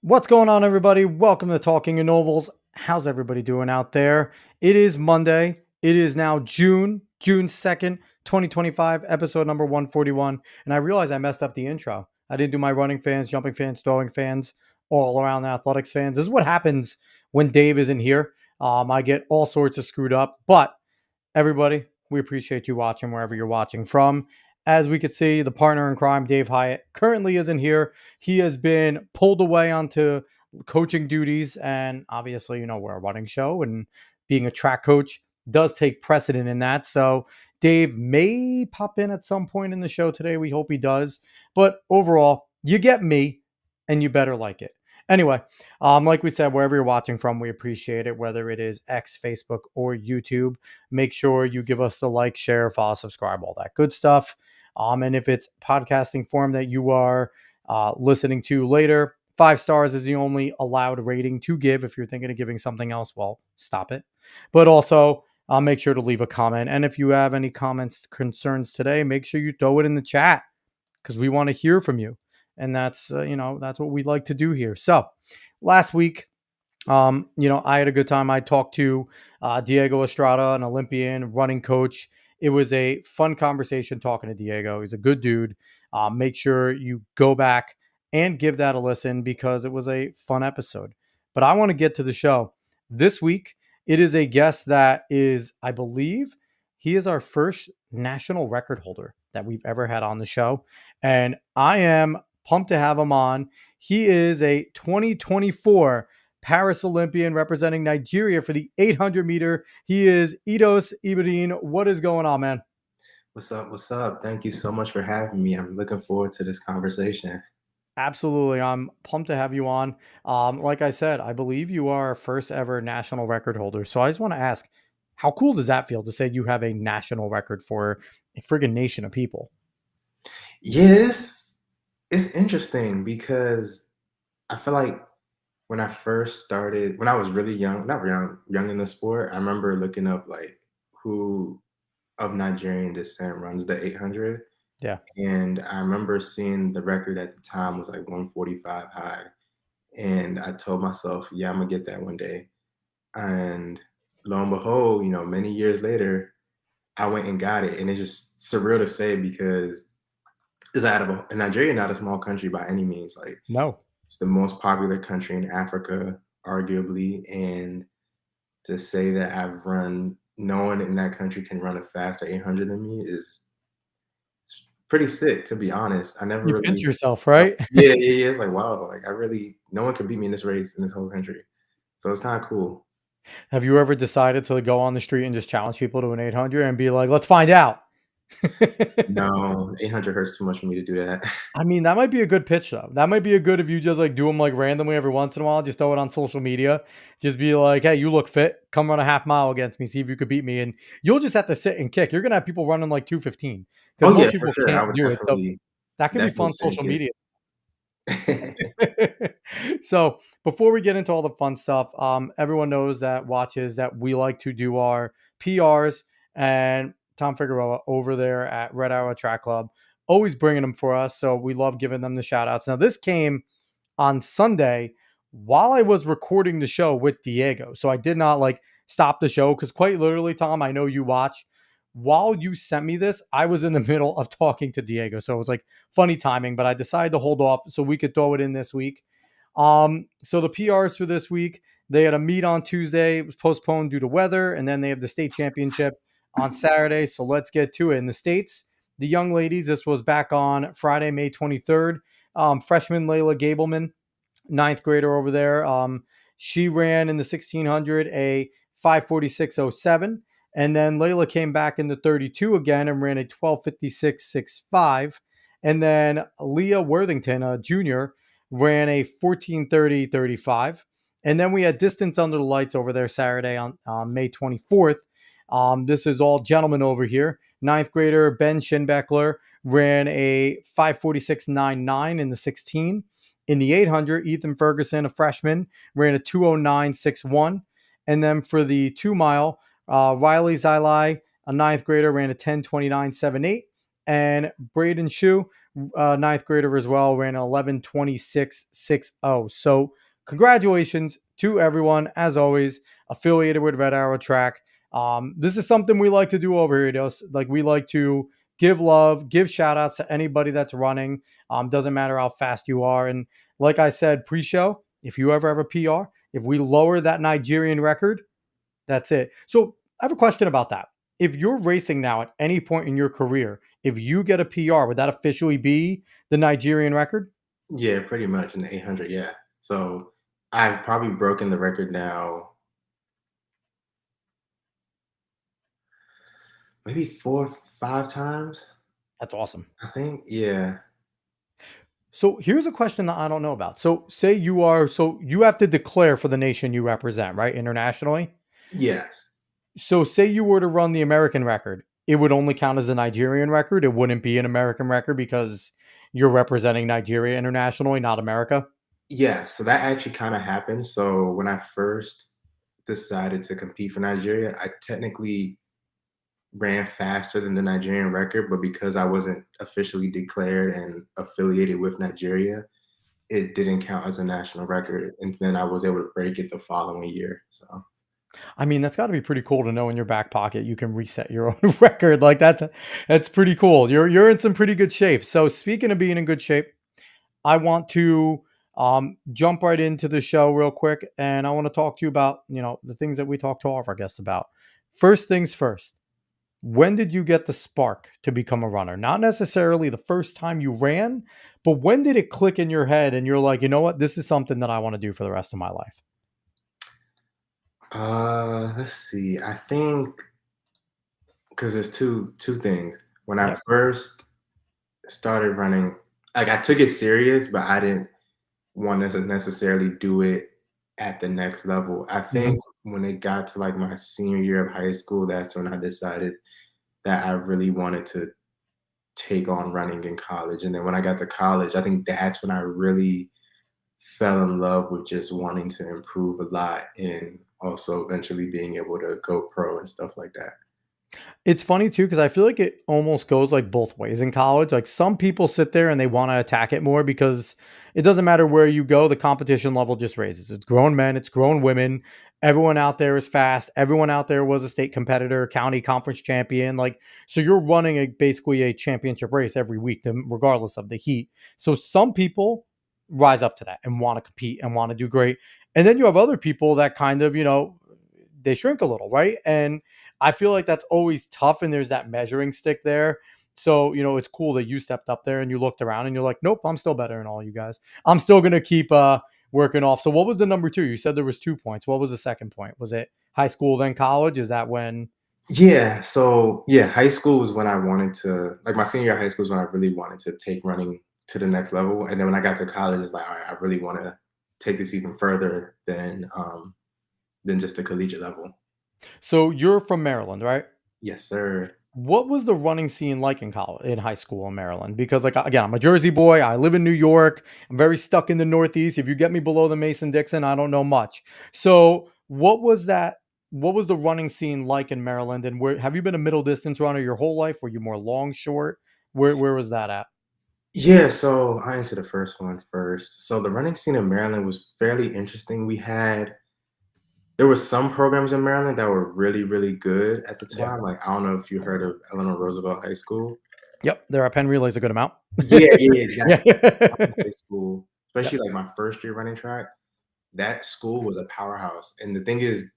What's going on, everybody? Welcome to Talking in Novels. How's everybody doing out there? It is Monday. It is now June 2nd, 2025, episode number 141. And I realized I messed up the intro. I didn't do my running fans, jumping fans, throwing fans, all around athletics fans. This is what happens when Dave isn't here. I get all sorts of screwed up. But everybody, we appreciate you watching wherever you're watching from. As we could see, the partner in crime, Dave Hyatt, currently isn't here. He has been pulled away onto coaching duties. And obviously, we're a running show, and being a track coach does take precedent in that. So Dave may pop in at some point in the show today. We hope he does. But overall, you get me, and you better like it. Anyway, like we said, wherever you're watching from, we appreciate it, whether it is X, Facebook, or YouTube. Make sure you give us the like, share, follow, subscribe, all that good stuff. And if it's podcasting form that you are listening to later, 5 stars is the only allowed rating to give. If you're thinking of giving something else, well, stop it. But also, make sure to leave a comment. And if you have any comments, concerns today, make sure you throw it in the chat, because we want to hear from you. And that's, that's what we like to do here. So last week, I had a good time. I talked to Diego Estrada, an Olympian running coach. It was a fun conversation talking to Diego. He's a good dude. Make sure you go back and give that a listen, because it was a fun episode. But I want to get to the show. This week, it is a guest that is, I believe, he is our first national record holder that we've ever had on the show. And I am pumped to have him on. He is a 2024 Paris Olympian representing Nigeria for the 800 meter. He is Edose Ibadin. What is going on, man? What's up? What's up? Thank you so much for having me. I'm looking forward to this conversation. Absolutely. I'm pumped to have you on. Like I said, I believe you are our first ever national record holder. So I just want to ask, how cool does that feel to say you have a national record for a friggin' nation of people? Yes, it's interesting because I feel like when I first started, when I was really young, not young in the sport, I remember looking up like who of Nigerian descent runs the 800. Yeah. And I remember seeing the record at the time was like 145 high. And I told myself, yeah, I'm gonna get that one day. And lo and behold, many years later, I went and got it. And it's just surreal to say because it's out of Nigeria, not a small country by any means. Like, No. it's the most popular country in Africa, arguably. And to say that no one in that country can run a faster 800 than me is pretty sick, to be honest. I never You really, pinch yourself, right? yeah. It's like, wow, like no one can beat me in this race in this whole country. So it's kind of cool. Have you ever decided to go on the street and just challenge people to an 800 and be like, let's find out? No, 800 hurts too much for me to do that. I mean, that might be a good pitch, though. That might be a good if you just like do them like randomly every once in a while. Just throw it on social media. Just be like, "Hey, you look fit. Come run a half mile against me. See if you could beat me." And you'll just have to sit and kick. You're gonna have people running like 2:15 because Oh yeah, most for people sure. I can't would do it. So that could be definitely fun say social media. it. So before we get into all the fun stuff, everyone knows that watches that we like to do our PRs, and Tom Figueroa over there at Red Arrow Track Club always bringing them for us. So we love giving them the shout outs. Now this came on Sunday while I was recording the show with Diego. So I did not like stop the show because quite literally, Tom, I know you watch. While you sent me this, I was in the middle of talking to Diego. So it was like funny timing, but I decided to hold off so we could throw it in this week. So the PRs for this week, they had a meet on Tuesday. It was postponed due to weather, and then they have the state championship on Saturday. So let's get to it. In the States, the young ladies, this was back on Friday, May 23rd. Freshman Layla Gableman, ninth grader over there. She ran in the 1600 a 5:46.07. And then Layla came back in the 32 again and ran a 12:56.65. And then Leah Worthington, a junior, ran a 14:30.35. And then we had distance under the lights over there Saturday on May 24th. This is all gentlemen over here. Ninth grader Ben Schinbeckler ran a 5:46.99 in the 16. In the 800, Ethan Ferguson, a freshman, ran a 2:09.61. And then for the 2 mile, Riley Zilai, a ninth grader, ran a 10:29.78. And Braden Shu, ninth grader as well, ran 11:26.60. So congratulations to everyone, as always, affiliated with Red Arrow Track. This is something we like to do over here. Like we like to give love, give shout outs to anybody that's running. Doesn't matter how fast you are. And like I said pre-show, if you ever have a PR, if we lower that Nigerian record, that's it. So I have a question about that. If you're racing now at any point in your career, if you get a PR, would that officially be the Nigerian record? Yeah, pretty much in the 800. Yeah. So I've probably broken the record now, maybe 4, 5 times. That's awesome. I think. Yeah. So here's a question that I don't know about. So you have to declare for the nation you represent, right? Internationally. Yes. So say you were to run the American record, it would only count as a Nigerian record. It wouldn't be an American record because you're representing Nigeria internationally, not America. Yeah. So that actually kind of happened. So when I first decided to compete for Nigeria, I technically ran faster than the Nigerian record, but because I wasn't officially declared and affiliated with Nigeria, it didn't count as a national record. And then I was able to break it the following year. So I mean, that's got to be pretty cool to know in your back pocket you can reset your own record like that. That's pretty cool. You're in some pretty good shape. So speaking of being in good shape, I want to jump right into the show real quick, and I want to talk to you about the things that we talk to all of our guests about. First things first. When did you get the spark to become a runner? Not necessarily the first time you ran, but when did it click in your head and you're like, you know what, this is something that I want to do for the rest of my life? let's see. I think because there's two things. When I Yep. first started running, like I took it serious, but I didn't want to necessarily do it at the next level. I Mhm. think when it got to like my senior year of high school, that's when I decided that I really wanted to take on running in college. And then when I got to college, I think that's when I really fell in love with just wanting to improve a lot and also eventually being able to go pro and stuff like that. It's funny too, because I feel like it almost goes like both ways in college. Like some people sit there and they want to attack it more because it doesn't matter where you go, the competition level just raises. It's grown men, it's grown women. Everyone out there is fast. Everyone out there was a state competitor, county conference champion. Like, so you're running basically a championship race every week, regardless of the heat. So some people rise up to that and want to compete and want to do great. And then you have other people that kind of, they shrink a little, right? And I feel like that's always tough, and there's that measuring stick there. So, it's cool that you stepped up there and you looked around and you're like, nope, I'm still better than all you guys. I'm still gonna keep working off. So what was the number two? You said there was 2 points. What was the second point? Was it high school then college? Is that when Yeah, so yeah, high school was when I wanted to like my senior year of high school was when I really wanted to take running to the next level. And then when I got to college, it's like, all right, I really want to take this even further than just the collegiate level. so you're from Maryland, right? Yes, sir. What was the running scene like in high school in Maryland? Because like again, I'm a Jersey boy. I live in New York. I'm very stuck in the Northeast. If you get me below the Mason Dixon, I don't know much. So what was that? What was the running scene like in Maryland? And where have you been a middle distance runner your whole life? Were you more long, short? Where was that at? Yeah, so I answer the first one first. So the running scene in Maryland was fairly interesting. There were some programs in Maryland that were really, really good at the Yep. time. Like I don't know if you heard of Eleanor Roosevelt High School. Yep. There are Penn relays a good amount. Yeah, yeah, exactly. Yeah. High school, Yep. especially like my first year running track, that school was a powerhouse. And the thing is,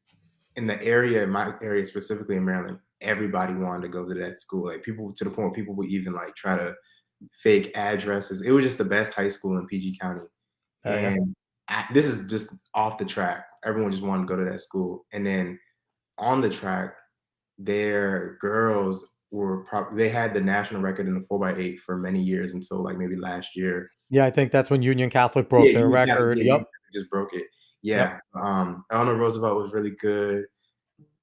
in the area, in my area specifically in Maryland, everybody wanted to go to that school. Like people to the point where people would even like try to fake addresses. It was just the best high school in PG County. Yeah. And this is just off the track. Everyone just wanted to go to that school. And then on the track, their girls they had the national record in the 4x8 for many years until like maybe last year. Yeah. I think that's when Union Catholic Yeah, broke their record. You Yep. just broke it. Yep. Yeah, Eleanor Roosevelt was really good.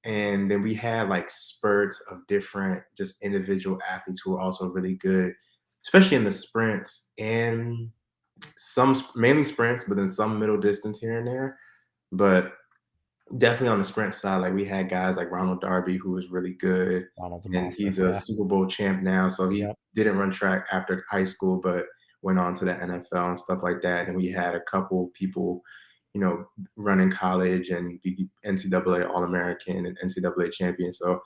And then we had like spurts of different just individual athletes who were also really good, especially in the sprints and mainly sprints, but then some middle distance here and there. But definitely on the sprint side, like we had guys like Ronald Darby, who was really good, Ronald's a and monster. he's a Yeah. Super Bowl champ now. So he Yep. didn't run track after high school, but went on to the NFL and stuff like that. And we had a couple people, run in college and be NCAA All American and NCAA champion. So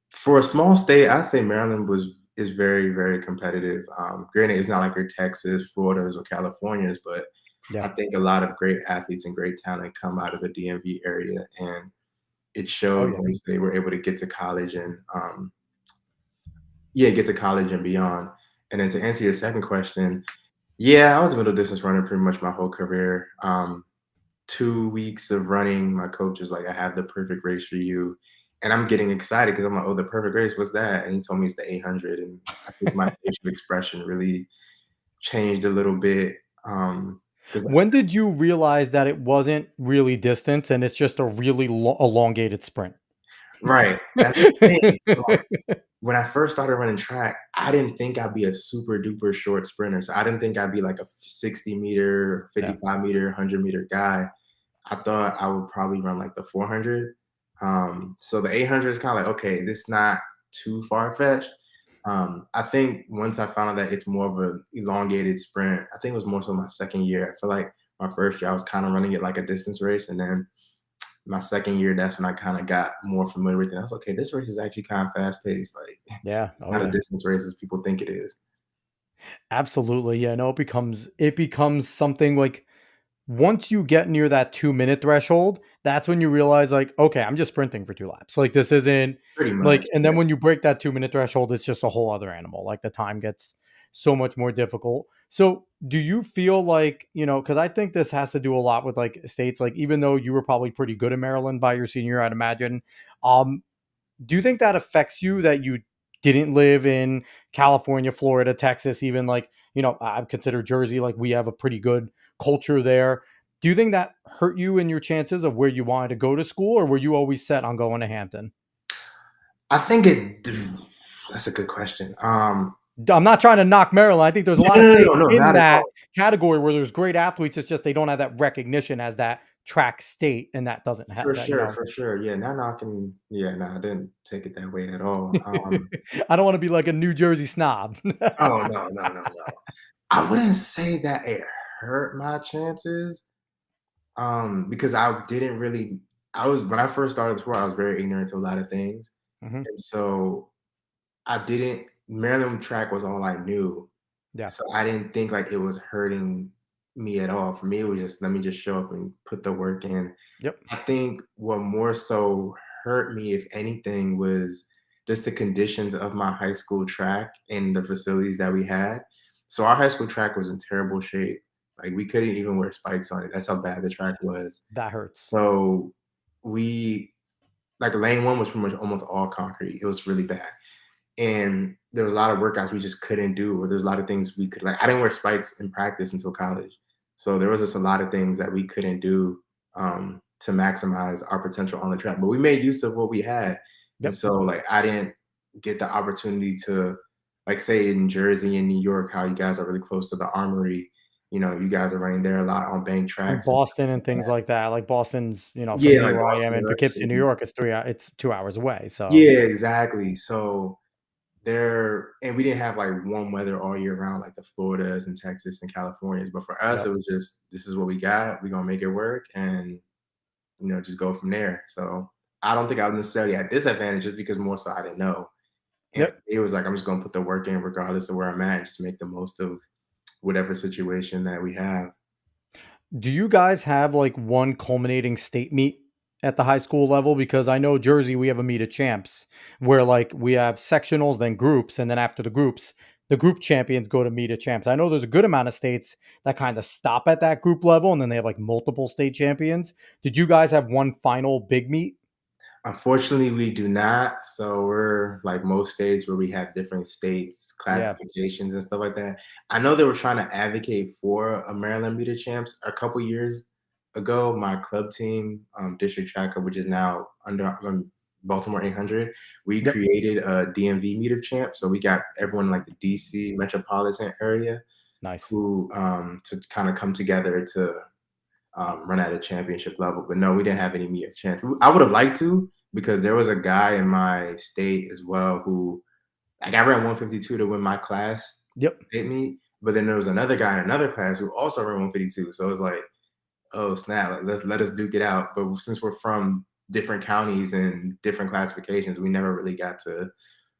for a small state, I'd say Maryland is very, very competitive. Granted, it's not like your Texas, Floridas, or Californias, but Yeah. I think a lot of great athletes and great talent come out of the DMV area, and it Oh showed yeah. once they were able to get to college and yeah, get to college and beyond. And then to answer your second question, yeah, I was a middle distance runner pretty much my whole career. 2 weeks of running, my coach was like, "I have the perfect race for you." And I'm getting excited because I'm like, "Oh, the perfect race, what's that?" And he told me it's the 800. And I think my facial expression really changed a little bit. Because When did you realize that it wasn't really distance and it's just a really elongated sprint? right, that's the thing. So when I first started running track, I didn't think I'd be a super duper short sprinter. So I didn't think I'd be like a 60-meter, Yeah. 55-meter, 100-meter guy. I thought I would probably run like the 400. So the 800 is kind of like, okay, this is not too far fetched. I think once I found out that it's more of an elongated sprint, I think it was more so my second year. I feel like my first year I was kind of running it like a distance race, and then my second year, that's when I kind of got more familiar with it. I was okay, this race is actually kind of fast paced. Like Yeah. it's Oh not a yeah. distance race as people think it is. Absolutely. Yeah. No, it becomes something like once you get near that 2 minute threshold, that's when you realize, like, okay, I'm just sprinting for 2 laps. Like, this isn't Pretty much. like, and then Yeah. when you break that 2 minute threshold, it's just a whole other animal. Like, the time gets so much more difficult. So, do you feel like, because I think this has to do a lot with like states, like, even though you were probably pretty good in Maryland by your senior year, I'd imagine, um, do you think that affects you that you didn't live in California, Florida, Texas, even like, I consider Jersey, like we have a pretty good culture there. Do you think that hurt you in your chances of where you wanted to go to school, or were you always set on going to Hampton? I think that's a good question. I'm not trying to knock Maryland. I think there's a Yeah, lot no, of no, states no, no, in not at that all. category where there's great athletes. It's just they don't have that recognition as that track state, and that doesn't have For that, sure, for sure. Yeah, not knocking. Yeah, no, I didn't take it that way at all. I don't want to be like a New Jersey snob. Oh no, no, no, no. I wouldn't say that it hurt my chances. Because I didn't really. I was when I first started sport, I was very ignorant to a lot of things, Mhm. and so I didn't. Maryland track was all I knew. Yeah. So I didn't think like it was hurting me at all. For me, it was just let me just show up and put the work in. Yep. I think what more so hurt me, if anything, was just the conditions of my high school track and the facilities that we had. So our high school track was in terrible shape. Like we couldn't even wear spikes on it. That's how bad the track was. That hurts. So we like lane one was pretty much almost all concrete. It was really bad. And there was a lot of workouts we just couldn't do, or there's a lot of things we could like. I didn't wear spikes in practice until college, so there was just a lot of things that we couldn't do to maximize our potential on the track. But we made use of what we had, and Yep. so like I didn't get the opportunity to like say in Jersey and New York, how you guys are really close to the Armory. You guys are running there a lot on bank tracks and stuff Boston like and things that. like that. Like Boston's, for Yeah, me like where I Boston, am New in York Poughkeepsie, New City. York, it's 2 hours away. So Yeah, exactly. So there and we didn't have, like, warm weather all year round like the Floridas and Texas and Californias, but for us, yep. it was just, "This is what we got, we gonna make it work, and, just go from there." So, I don't think I was necessarily at disadvantage just because more so I didn't know, and for Yep. me, it was like, "I'm just gonna put the work in regardless of where I'm at and just make the most of whatever situation that we have." Do you guys have like one culminating state meet at the high school level? Because I know Jersey, we have a meet of champs where like we have sectionals, then groups, and then after the groups, the group champions go to meet of champs. I know there's a good amount of states that kind of stop at that group level and then they have like multiple state champions. Did you guys have one final big meet? Unfortunately, we do not. So we're like most states where we have different states Yeah. classifications and stuff like that. I know they were trying to advocate for a Maryland Meet of Champs a couple years ago. My club team, District Track Club, which is now under Baltimore 800, we Yep. created a DMV meet of champs. So we got everyone in like the DC metropolitan area Nice. who to kind of come together to run at a championship level. But no, we didn't have any meet of champs. I would have liked to because there was a guy in my state as well who like I ran 152 to win my class Yep. state meet, but then there was another guy in another class who also ran 152. So it was like, oh snap, like, let us duke it out. But since we're from different counties and different classifications, we never really got to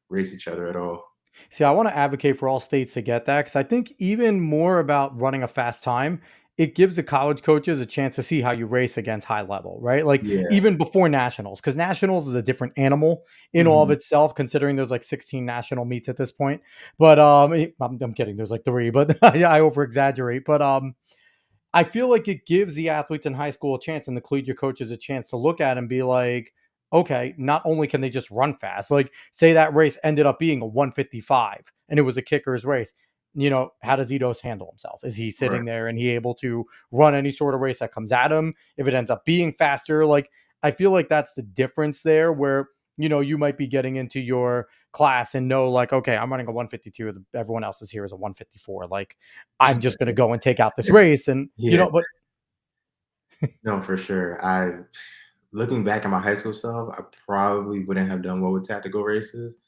race each other at all. See, I want to advocate for all states to get that because I think even more about running a fast time, it gives the college coaches a chance to see how you race against high level, right? Like Yeah. even before nationals, because nationals is a different animal in all of Mhm. itself, considering there's like 16 national meets at this point. But I'm kidding, there's like three, but I over exaggerate. But I feel like it gives the athletes in high school a chance and the collegiate coaches a chance to look at and be like, okay, not only can they just run fast, like say that race ended up being a 155 and it was a kicker's race. How does Edose handle himself? Is he Right. sitting there and he able to run any sort of race that comes at him? If it ends up being faster, like I feel like that's the difference there where you might be getting into your class and know like, okay, I'm running a 152. Everyone else is here is a 154. Like I'm just going to go and take out this race. And, Yeah. but No, for sure. I looking back at my high school self, I probably wouldn't have done well with tactical races.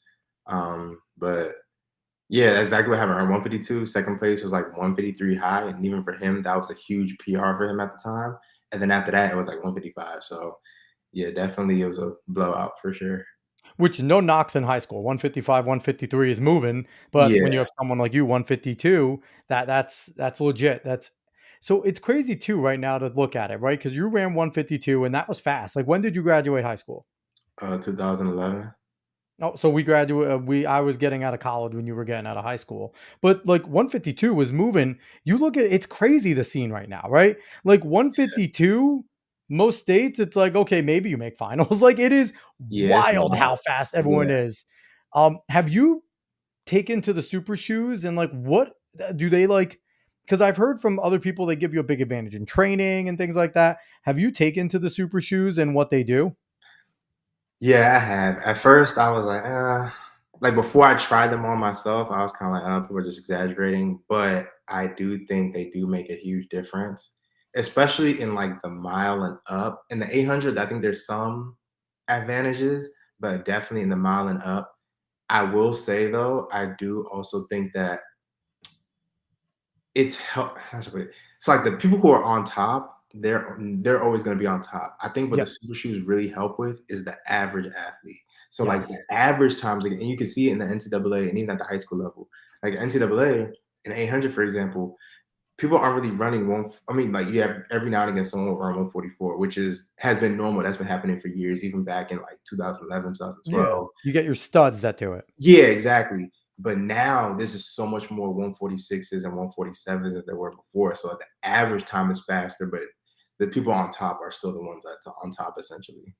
But yeah, that's exactly what happened. I ran 152. Second place was like 153 high, and even for him, that was a huge PR for him at the time. And then after that, it was like 155. So yeah, definitely it was a blowout for sure. which no knocks in high school. 155, 153 is moving. But when you Yeah. have someone like you, 152, that's legit. That's so it's crazy too right now to look at it, right? Because you ran 152 and that was fast. Like when did you graduate high school? 2011. Oh, so we graduated. I was getting out of college when you were getting out of high school, but like 152 was moving. You look at it's crazy the scene right now, right? Like 152, most states, it's like okay, maybe you make finals. Like it is Yeah, it's wild wild. how fast everyone Yeah. is. Have you taken to the super shoes and like what do they like? Because I've heard from other people they give you a big advantage in training and things like that. Have you taken to the super shoes and what they do? Yeah, I have. At first, I was like before I tried them on myself, I was kind of like, people are just exaggerating. But I do think they do make a huge difference, especially in like the mile and up. In the 800, I think there's some advantages, but definitely in the mile and up. I will say though, I do also think that it's help how should I put it? It's like the people who are on top, they're always gonna be on top. I think what the Yep. super shoes really help with is the average athlete. So, like, the Yes. average times, like and you can see it in the NCAA and even at the high school level. Like, NCAA, in 800, for example, people aren't really running I mean, like, you have every now and again someone will run 144, which has been normal. That's been happening for years, even back in, like, 2011, Yeah. 2012. You get your studs that do it. Yeah, exactly. But now there's just so much more 146s and 147s as there were before. So the average time is faster, but the people on top are still the ones that's on top essentially.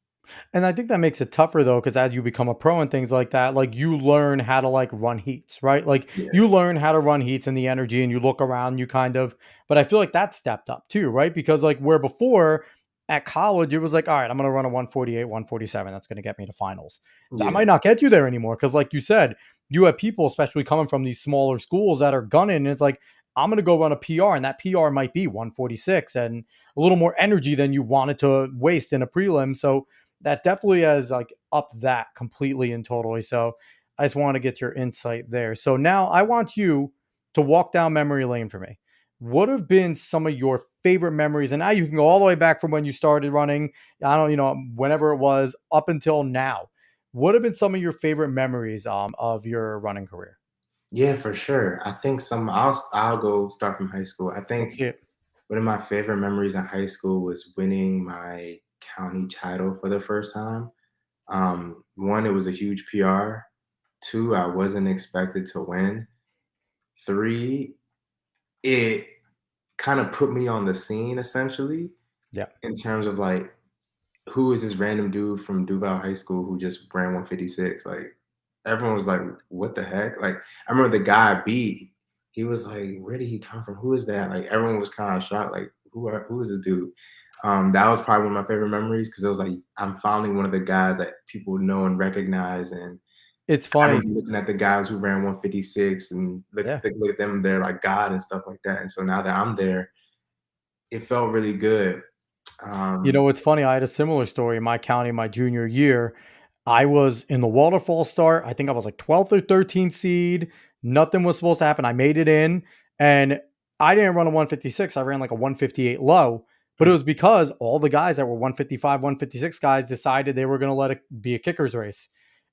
And I think that makes it tougher though, because as you become a pro and things like that, like you learn how to like run heats, right? Like Yeah. you learn how to run heats and the energy and you look around, you kind of, but I feel like that stepped up too, right? Because like where before at college, it was like, all right, I'm going to run a 148, 147. That's going to get me to finals. That Yeah. might not get you there anymore. Cause like you said, you have people, especially coming from these smaller schools that are gunning. And it's like, I'm going to go run a PR and that PR might be 146 and a little more energy than you wanted to waste in a prelim. So, that definitely has like up that completely and totally. So I just want to get your insight there. So now I want you to walk down memory lane for me. What have been some of your favorite memories? And now you can go all the way back from when you started running. I don't, whenever it was up until now. What have been some of your favorite memories of your running career? Yeah, for sure. I think I'll go start from high school. I Let's think see it. one of my favorite memories in high school was winning my county title for the first time. One, it was a huge PR. Two, I wasn't expected to win. Three, it kind of put me on the scene essentially Yeah. in terms of like who is this random dude from Duval High School who just ran 156? Like everyone was like, what the heck? Like I remember the guy B, he was like, where did he come from? Who is that? Like everyone was kind of shocked, like who is this dude? That was probably one of my favorite memories because it was like I'm finally one of the guys that people know and recognize, and It's I funny. remember looking at the guys who ran 156 and Yeah. look at them, they're like God and stuff like that, and so now that I'm there, it felt really good. You know, it's So funny, I had a similar story in my county my junior year. I was in the waterfall start. I think I was like 12th or 13th seed. Nothing was supposed to happen. I made it in and I didn't run a 156. I ran like a 158 low, but it mm, was because all the guys that were 155, 156 guys decided they were going to let it be a kicker's race.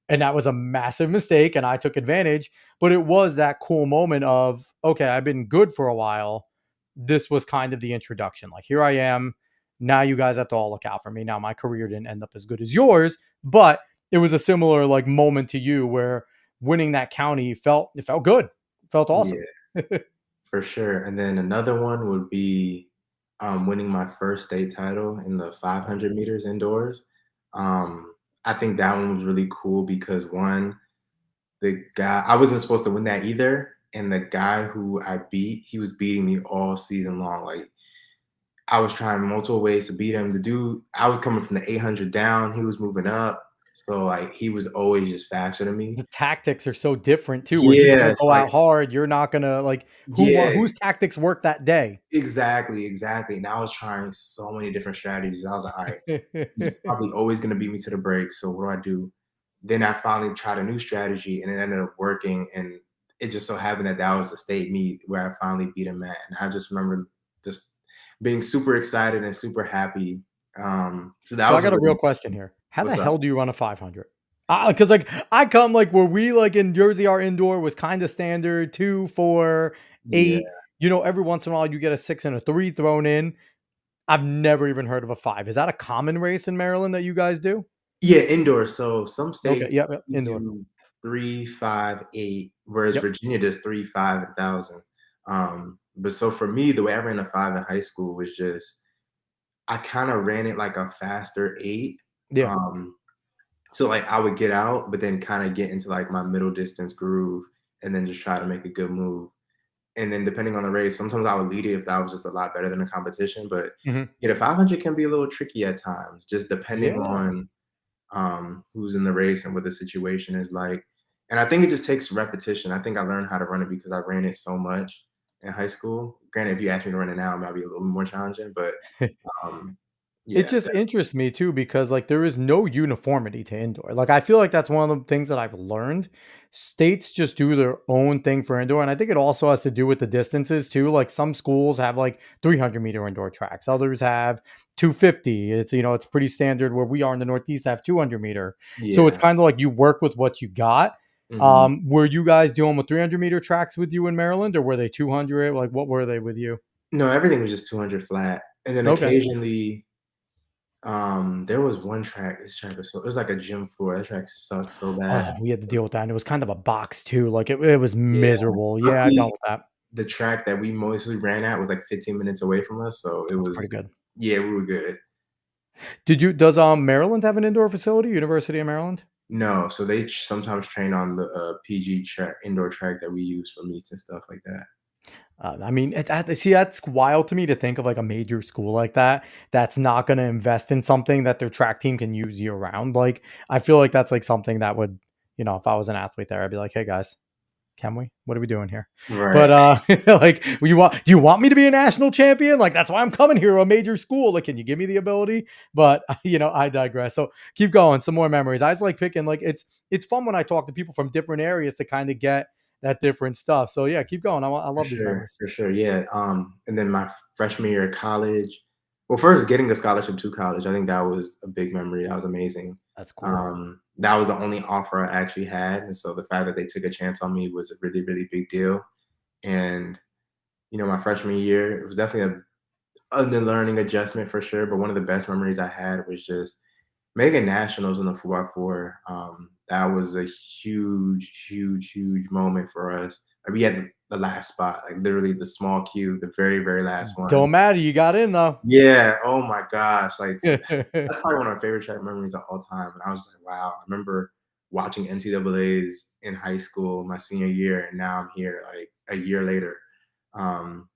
And that was a massive mistake. And I took advantage. But it was that cool moment of, okay, I've been good for a while. This was kind of the introduction. Like, here I am. Now you guys have to all look out for me. Now my career didn't end up as good as yours, but it was a similar like moment to you where winning that county felt good. Felt awesome. yeah, for sure, and then another one would be, winning my first state title in the Oh, 500 meters indoors. I think that one was really cool because, 1, the guy I wasn't supposed to win that either, and the guy who I beat, he was beating me all season long, like, I was trying multiple ways to beat him. The dude I was coming from the 800 down, he was moving up, so, like, he was always just faster than me. the tactics are so different too, where he's gonna Yes, go like out hard. You're not gonna like yeah, whose tactics work that day. exactly, exactly, and I was trying so many different strategies. I was like, "Alright, he's probably always gonna beat me to the break, so what do I do?" Then I finally tried a new strategy, and it ended up working, and it just so happened that that was the state meet where I finally beat him at, and I just remember just being super excited and super happy. So that So I was a got a real really question here. How the what's up? hell do you run a 500? Because like I come like where we like in Jersey, our indoor was kind of standard 2, 4, Yeah. 8. You know, every once in a while you get a 6 and a 3 thrown in. I've never even heard of a 5. Is that a common race in Maryland that you guys do? Yeah, indoor, so some Okay. states Yep. Yep. we Indoor. do 3, 5, 8, whereas Yep. Virginia does 3, 5, and 1,000. But so for me, the way I ran a 5 in high school was just I kinda ran it like a faster 8. Yeah. Um, so, like, I would get out, but then kinda get into, like, my middle distance groove and then just try to make a good move. And then depending on the race, sometimes I would lead it if that was just a lot better than the competition, but, Mhm. yeah, the 500 can be a little tricky at times, just depending Yeah. on, who's in the race and what the situation is like. And I think it just takes repetition. I think I learned how to run it because I ran it so much in high school. Granted, if you ask me to run it now, it might be a little more challenging, but, um, It yeah, just interests me too because like there is no uniformity to indoor. Like I feel like that's one of the things that I've learned. States just do their own thing for indoor, and I think it also has to do with the distances too. Like some schools have like 300-meter indoor tracks, others have 250. It's it's pretty standard where we are in the Northeast have 200-meter. So it's yeah. kind of like you work with what you got. Mhm. Were you guys dealing with 300-meter tracks with you in Maryland, or were they 200? Like what were they with you? No, everything was just 200 flat, and then Okay. occasionally, there was one track, this track was so it was like a gym floor, that track sucked so bad. Oh, we had to deal with that, and it was kind of a box too, like, it was Yeah, miserable. Yeah, I dealt luckily, with that. the track that we mostly ran at was, like, 15 minutes away from us, so it That's pretty was good. yeah, we were good. Does, Maryland have an indoor facility? University of Maryland? No, so they sometimes train on the, PG track indoor track that we use for meets and stuff like that. I mean, see, that's wild to me to think of, like, a major school like that, that's not gonna invest in something that their track team can use year round, like, I feel like that's, like, something that would if I was an athlete there, I'd be like, "Hey, guys, can we? What are we doing here?" Right, But, like, do you want me to be a national champion? Like, that's why I'm coming here to a major school. Like, can you give me the ability? But, I digress. So keep going. Some more memories. I just like picking, like, it's fun when I talk to people from different areas to kind of get that different stuff. So yeah, keep going. I love these memories. for sure, yeah, and then my freshman year of college well, first getting a scholarship to college, I think that was a big memory, that was amazing. That's cool. That was the only offer I actually had, and so the fact that they took a chance on me was a really, really big deal, and, my freshman year, it was definitely a learning adjustment for sure, but one of the best memories I had was just making nationals in the 4x4. That was a huge, huge, huge moment for us. Like, we had the last spot, like, literally the small queue, the very, very last one. Don't matter. You got in though. Yeah, oh my gosh, like, that's probably one of my favorite track memories of all time, and I was just like, "Wow." I remember watching NCAAs in high school my senior year, and now I'm here, like, a year later. Um,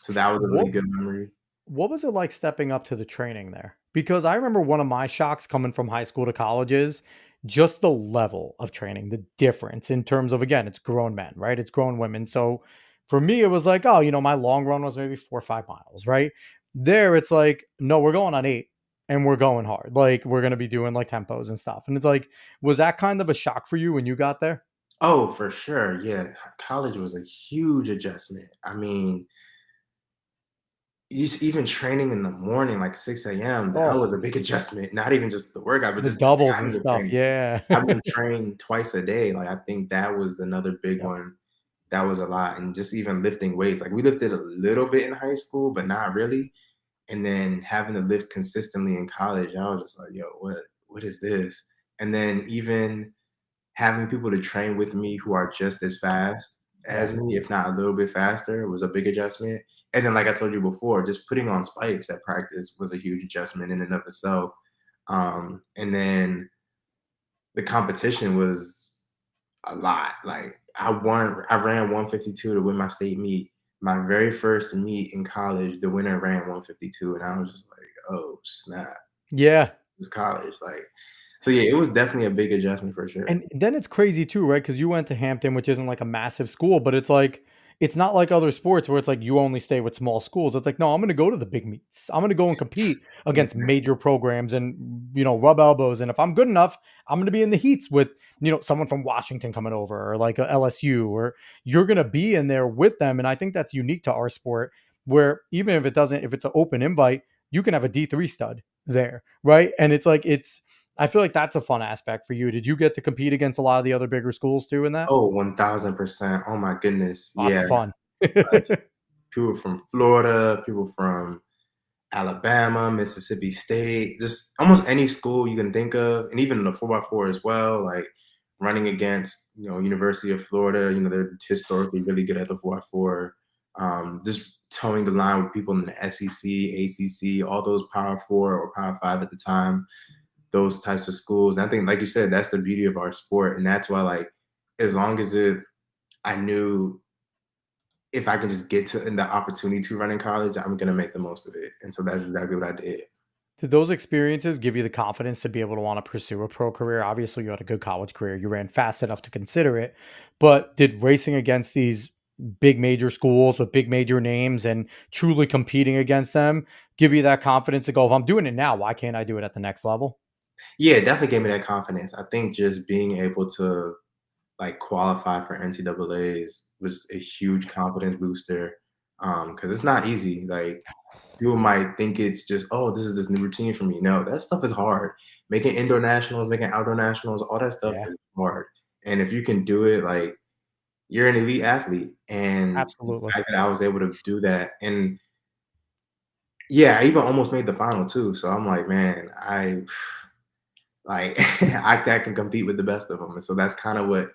so that was a really what good memory. What was it like stepping up to the training there? Because I remember one of my shocks coming from high school to college is just the level of training, the difference in terms of, again, it's grown men, right? It's grown women. So for me, it was like, oh, my long run was maybe 4 or 5 miles, right? There, it's like, no, we're going on 8 and we're going hard. Like, we're going to be doing like tempos and stuff. And it's like, was that kind of a shock for you when you got there? Oh, for sure. Yeah. College was a huge adjustment. I mean, even training in the morning, like 6 a.m., that Oh, was a big adjustment. Not even just the workout, but the just the doubles and timing of stuff. training. Yeah. Having to train twice a day, like, I think that was another big Yep. one. That was a lot, and just even lifting weights, like, we lifted a little bit in high school, but not really, and then having to lift consistently in college, I was just like, "Yo, what is this?" And then even having people to train with me who are just as fast Yeah. as me, if not a little bit faster, was a big adjustment. And then, like I told you before, just putting on spikes at practice was a huge adjustment in and of itself. And then the competition was a lot. Like I ran 152 to win my state meet. My very first meet in college, the winner ran 152, and I was just like, "Oh snap, Yeah. this is college!" Like, so yeah, it was definitely a big adjustment for sure. And then it's crazy too, right? Because you went to Hampton, which isn't like a massive school, but it's like it's not like other sports where it's like you only stay with small schools. It's like, no, I'm gonna go to the big meets. I'm gonna go and compete against Exactly. major programs and rub elbows. And if I'm good enough, I'm gonna be in the heats with someone from Washington coming over or like a LSU, or you're gonna be in there with them. And I think that's unique to our sport, where even if it's an open invite, you can have a D3 stud there, right? And it's like I feel like that's a fun aspect for you. Did you get to compete against a lot of the other bigger schools too in that? Oh, 1000%. Oh my goodness. Lots Yeah. of fun. Like people from Florida, people from Alabama, Mississippi State, just almost any school you can think of, and even in the 4x4 as well, like running against, University of Florida, they're historically really good at the 4x4. Just towing the line with people in the SEC, ACC, all those Power Four or Power Five at the time, those types of schools. And I think, like you said, that's the beauty of our sport, and that's why, like, as long as I knew if I can just get to the opportunity to run in college, I'm gonna make the most of it. And so that's exactly what I did. Did those experiences give you the confidence to be able to want to pursue a pro career? Obviously, you had a good college career. You ran fast enough to consider it. But did racing against these big major schools with big major names and truly competing against them give you that confidence to go, if I'm doing it now, why can't I do it at the next level? Yeah, it definitely gave me that confidence. I think just being able to like qualify for NCAA's was a huge confidence booster. Because it's not easy. Like people might think it's just, oh, this is this new routine for me. No, that stuff is hard. Making indoor nationals, making outdoor nationals, all that stuff Yeah, is hard. And if you can do it, like you're an elite athlete. And the absolutely. fact that I was able to do that, and yeah, I even almost made the final too. So I'm like, man, I like I can compete with the best of them. And so that's kind of what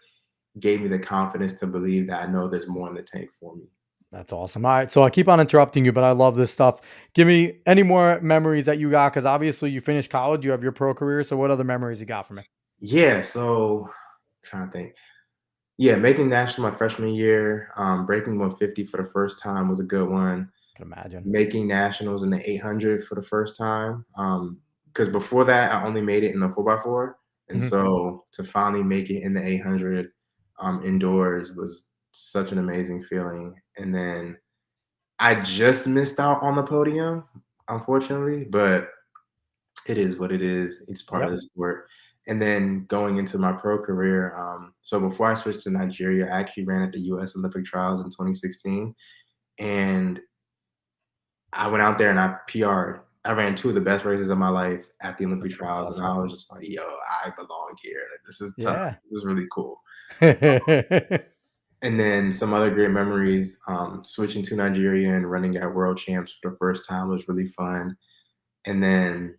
gave me the confidence to believe that I know there's more in the tank for me. That's awesome. All right. So I keep on interrupting you, but I love this stuff. Give me any more memories that you got, because obviously you finished college, you have your pro career. So what other memories you got from it? Yeah, so trying to think. Yeah, making national my freshman year, breaking 150 for the first time was a good one. I can imagine. Making nationals in the 800 for the first time. Because before that, I only made it in the 4x4. And Mhm. so to finally make it in the 800 indoors was such an amazing feeling. And then I just missed out on the podium, unfortunately, but it is what it is. It's part of Yep. the sport. And then going into my pro career, so before I switched to Nigeria, I actually ran at the US Olympic trials in 2016. And I went out there and I PR'd. I ran two of the best races of my life at the Olympic That's trials. And awesome. I was just like, yo, I belong here. Like, this is tough. Yeah. This is really cool. And then some other great memories, switching to Nigeria and running at World Champs for the first time was really fun. And then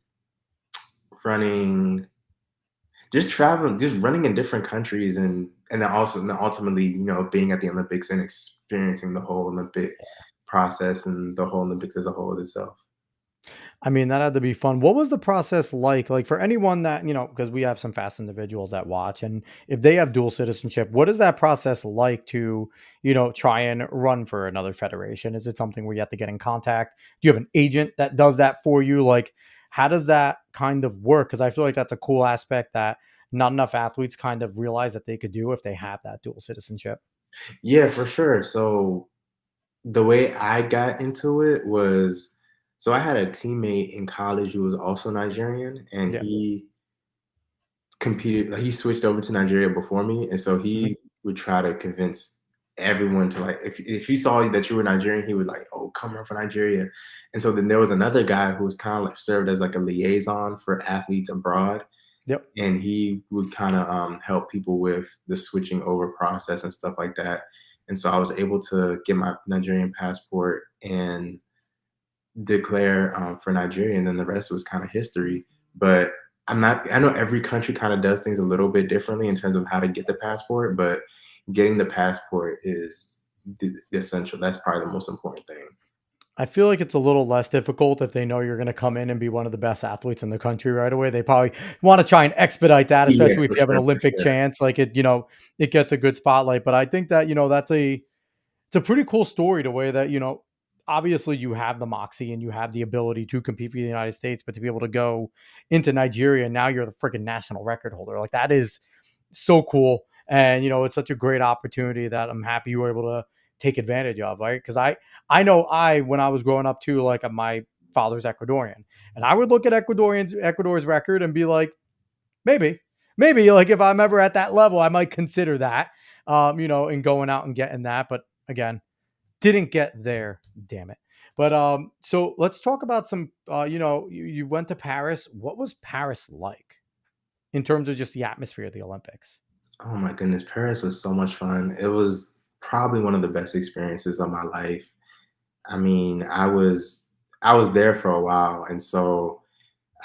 running, just traveling, just running in different countries, and then ultimately, being at the Olympics and experiencing the whole Olympic process and the whole Olympics as a whole itself. I mean, that had to be fun. What was the process like? Like for anyone that, because we have some fast individuals that watch, and if they have dual citizenship, what is that process like to, try and run for another federation? Is it something where you have to get in contact? Do you have an agent that does that for you? Like, how does that kind of work? Because I feel like that's a cool aspect that not enough athletes kind of realize that they could do if they have that dual citizenship. Yeah, for sure. So the way I got into it was so I had a teammate in college who was also Nigerian, and Yeah. he competed like, he switched over to Nigeria before me, and so Mhm. he would try to convince everyone to, like if he saw that you were Nigerian, he would like, "Oh, come run for Nigeria." And so then there was another guy who was kinda, like, served as, like, a liaison for athletes abroad, Yep. and he would kinda, help people with the switching over process and stuff like that, and so I was able to get my Nigerian passport and declare, for Nigeria, and then the rest was kinda history, but I know every country kinda does things a little bit differently in terms of how to get the passport, but getting the passport is the essential. That's probably the most important thing. I feel like it's a little less difficult if they know you're going to come in and be one of the best athletes in the country right away. They probably want to try and expedite that, Yeah, especially if for you have an sure, for Olympic sure. chance. Like it gets a good spotlight. But I think that it's a pretty cool story the way that obviously you have the moxie and you have the ability to compete for the United States, but to be able to go into Nigeria and now you're the freaking national record holder, like that is so cool. And it's such a great opportunity that I'm happy you were able to take advantage of, right? Because I know when I was growing up too, like my father's Ecuadorian, and I would look at Ecuador's record and be like, maybe, maybe like if I'm ever at that level, I might consider that, and going out and getting that. But again, didn't get there. Damn it. But so let's talk about some. You went to Paris. What was Paris like in terms of just the atmosphere of the Olympics? Oh my goodness, Paris was so much fun. It was probably one of the best experiences of my life. I mean, I was there for a while, and so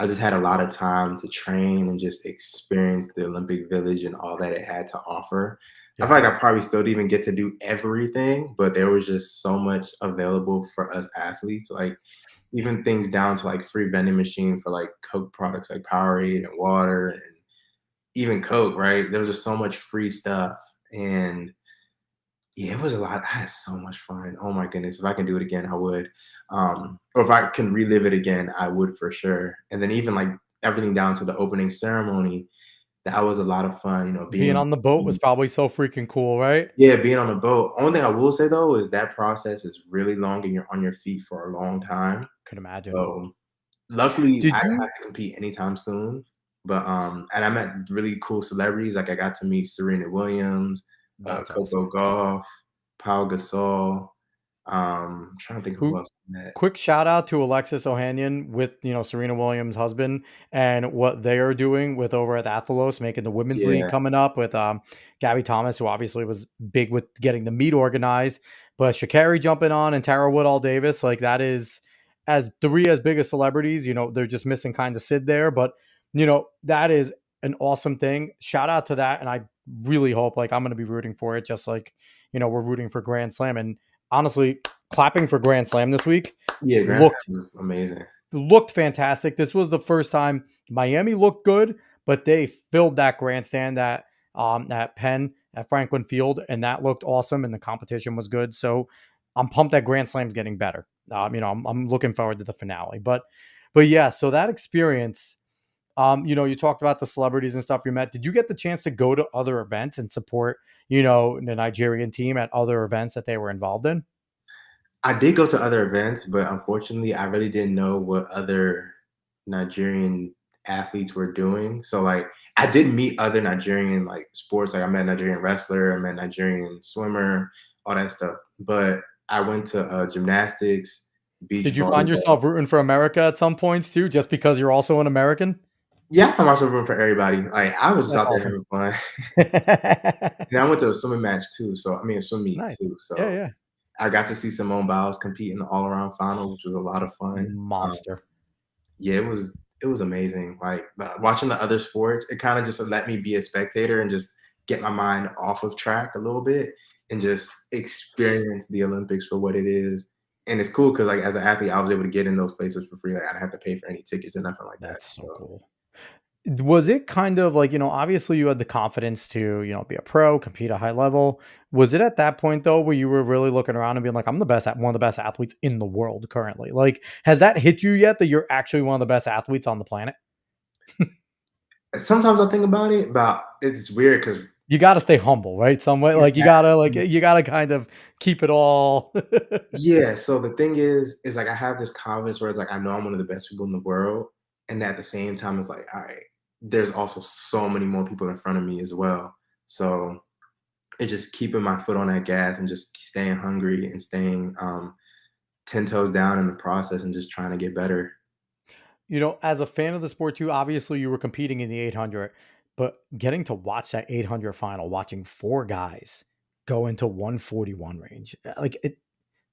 I just had a lot of time to train and just experience the Olympic Village and all that it had to offer. I Yeah. feel like I probably still didn't even get to do everything, but there was just so much available for us athletes, like even things down to like free vending machine for like Coke products like Powerade and water and even Coke, right? There was just so much free stuff. And yeah, it was a lot. I had so much fun. Oh my goodness. If I can do it again, I would. Or if I can relive it again, I would for sure. And then even like everything down to the opening ceremony, that was a lot of fun, Being on the boat was probably so freaking cool, right? yeah, being on the boat. Only thing I will say though is that process is really long and you're on your feet for a long time. Could imagine. So luckily Did I didn't have you to compete anytime soon. But and I met really cool celebrities. Like I got to meet Serena Williams, That's Coco awesome. Gauff, Pau Gasol. Trying to think of who Who else I met. quick shout out to Alexis Ohanian with, Serena Williams' husband and what they are doing with over at Athelos, making the women's league Yeah, coming up with Gabby Thomas, who obviously was big with getting the meet organized, but Shakari jumping on and Tara Woodall Davis, like that is as three as big as celebrities, they're just missing kind of Sid there, but that is an awesome thing. Shout out to that. And I really hope like I'm gonna be rooting for it, just like we're rooting for Grand Slam. And honestly, clapping for Grand Slam this week yeah, Grand looked Slam was amazing. looked fantastic. This was the first time Miami looked good, but they filled that grandstand at Penn at Franklin Field, and that looked awesome. And the competition was good. So I'm pumped that Grand Slam's getting better. I'm looking forward to the finale. But yeah, so that experience. You talked about the celebrities and stuff you met. Did you get the chance to go to other events and support, the Nigerian team at other events that they were involved in? I did go to other events, but unfortunately, I really didn't know what other Nigerian athletes were doing. So, like, I did meet other Nigerian like sports. Like, I met a Nigerian wrestler, I met a Nigerian swimmer, all that stuff. But I went to gymnastics, beach Did you find volleyball. yourself rooting for America at some points too, just because you're also an American? Yeah, I found myself room for everybody. Like, I was just That's out there awesome. having fun. And I went to a swimming match too. So, I mean, a swim meet Nice. too. Yeah, So, yeah. I got to see Simone Biles compete in the all around final, which was a lot of fun. Monster. Yeah, it was amazing. Like watching the other sports, it kind of just let me be a spectator and just get my mind off of track a little bit and just experience the Olympics for what it is. and it's cool because like as an athlete, I was able to get in those places for free. Like I didn't have to pay for any tickets or nothing like that. That's so So cool. Was it kind of like, obviously you had the confidence to, be a pro, compete at a high level. Was it at that point though where you were really looking around and being like, I'm the best at one of the best athletes in the world currently? Like, has that hit you yet that you're actually one of the best athletes on the planet? sometimes I think about it, but it's weird because You got to stay humble, right? Some way, like exactly. you gotta kind of keep it all. Yeah, so the thing is like I have this confidence where it's like I know I'm one of the best people in the world, and at the same time, it's like, all right, there's also so many more people in front of me as well. So it's just keeping my foot on that gas and just staying hungry and staying 10 toes down in the process and just trying to get better. As a fan of the sport too, obviously you were competing in the 800, but getting to watch that 800 final, watching four guys go into 141 range,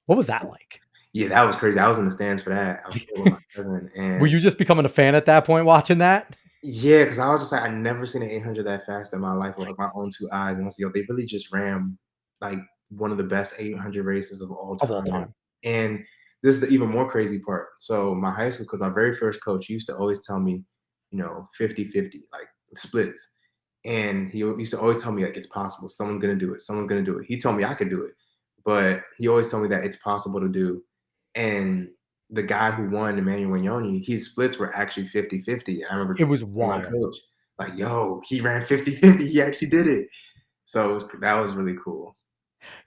what was that like? Yeah, that was crazy. I was in the stands for that. I was still with my cousin, Were and you just becoming a fan at that point watching that? yeah, because I was just like, I never seen an 800 that fast in my life with like my own two eyes. And I was, yo, they really just ran like one of the best 800 races of all Of all time. time. And this is the even more crazy part. So my high school coach, my very first coach, he used to always tell me, 50-50, like splits. And he used to always tell me like it's possible. Someone's gonna do it. Someone's gonna do it. He told me I could do it, but he always told me that it's possible to do. And the guy who won, Emmanuel Wignoni, his splits were actually 50-50. And I remember It was telling my wild. coach, like, yo, he ran 50-50. He actually did it. So that was really cool.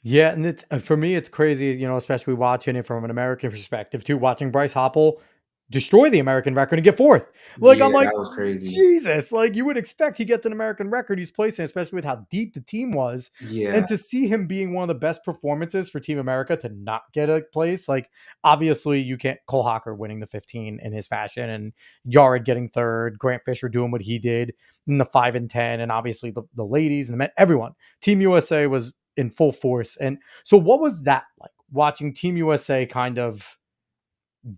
Yeah, and it's for me, it's crazy, especially watching it from an American perspective too, watching Bryce Hoppel destroy the American record and get fourth. Like, I'm Yeah, like, that was crazy. Jesus, like you would expect he gets an American record he's placing, especially with how deep the team was. Yeah. And to see him being one of the best performances for Team America to not get a place, like obviously you can't Cole Hocker winning the 15 in his fashion and Yard getting third, Grant Fisher doing what he did in the 5 and 10, and obviously the ladies and the men, everyone. Team USA was in full force. And so what was that like watching Team USA kind of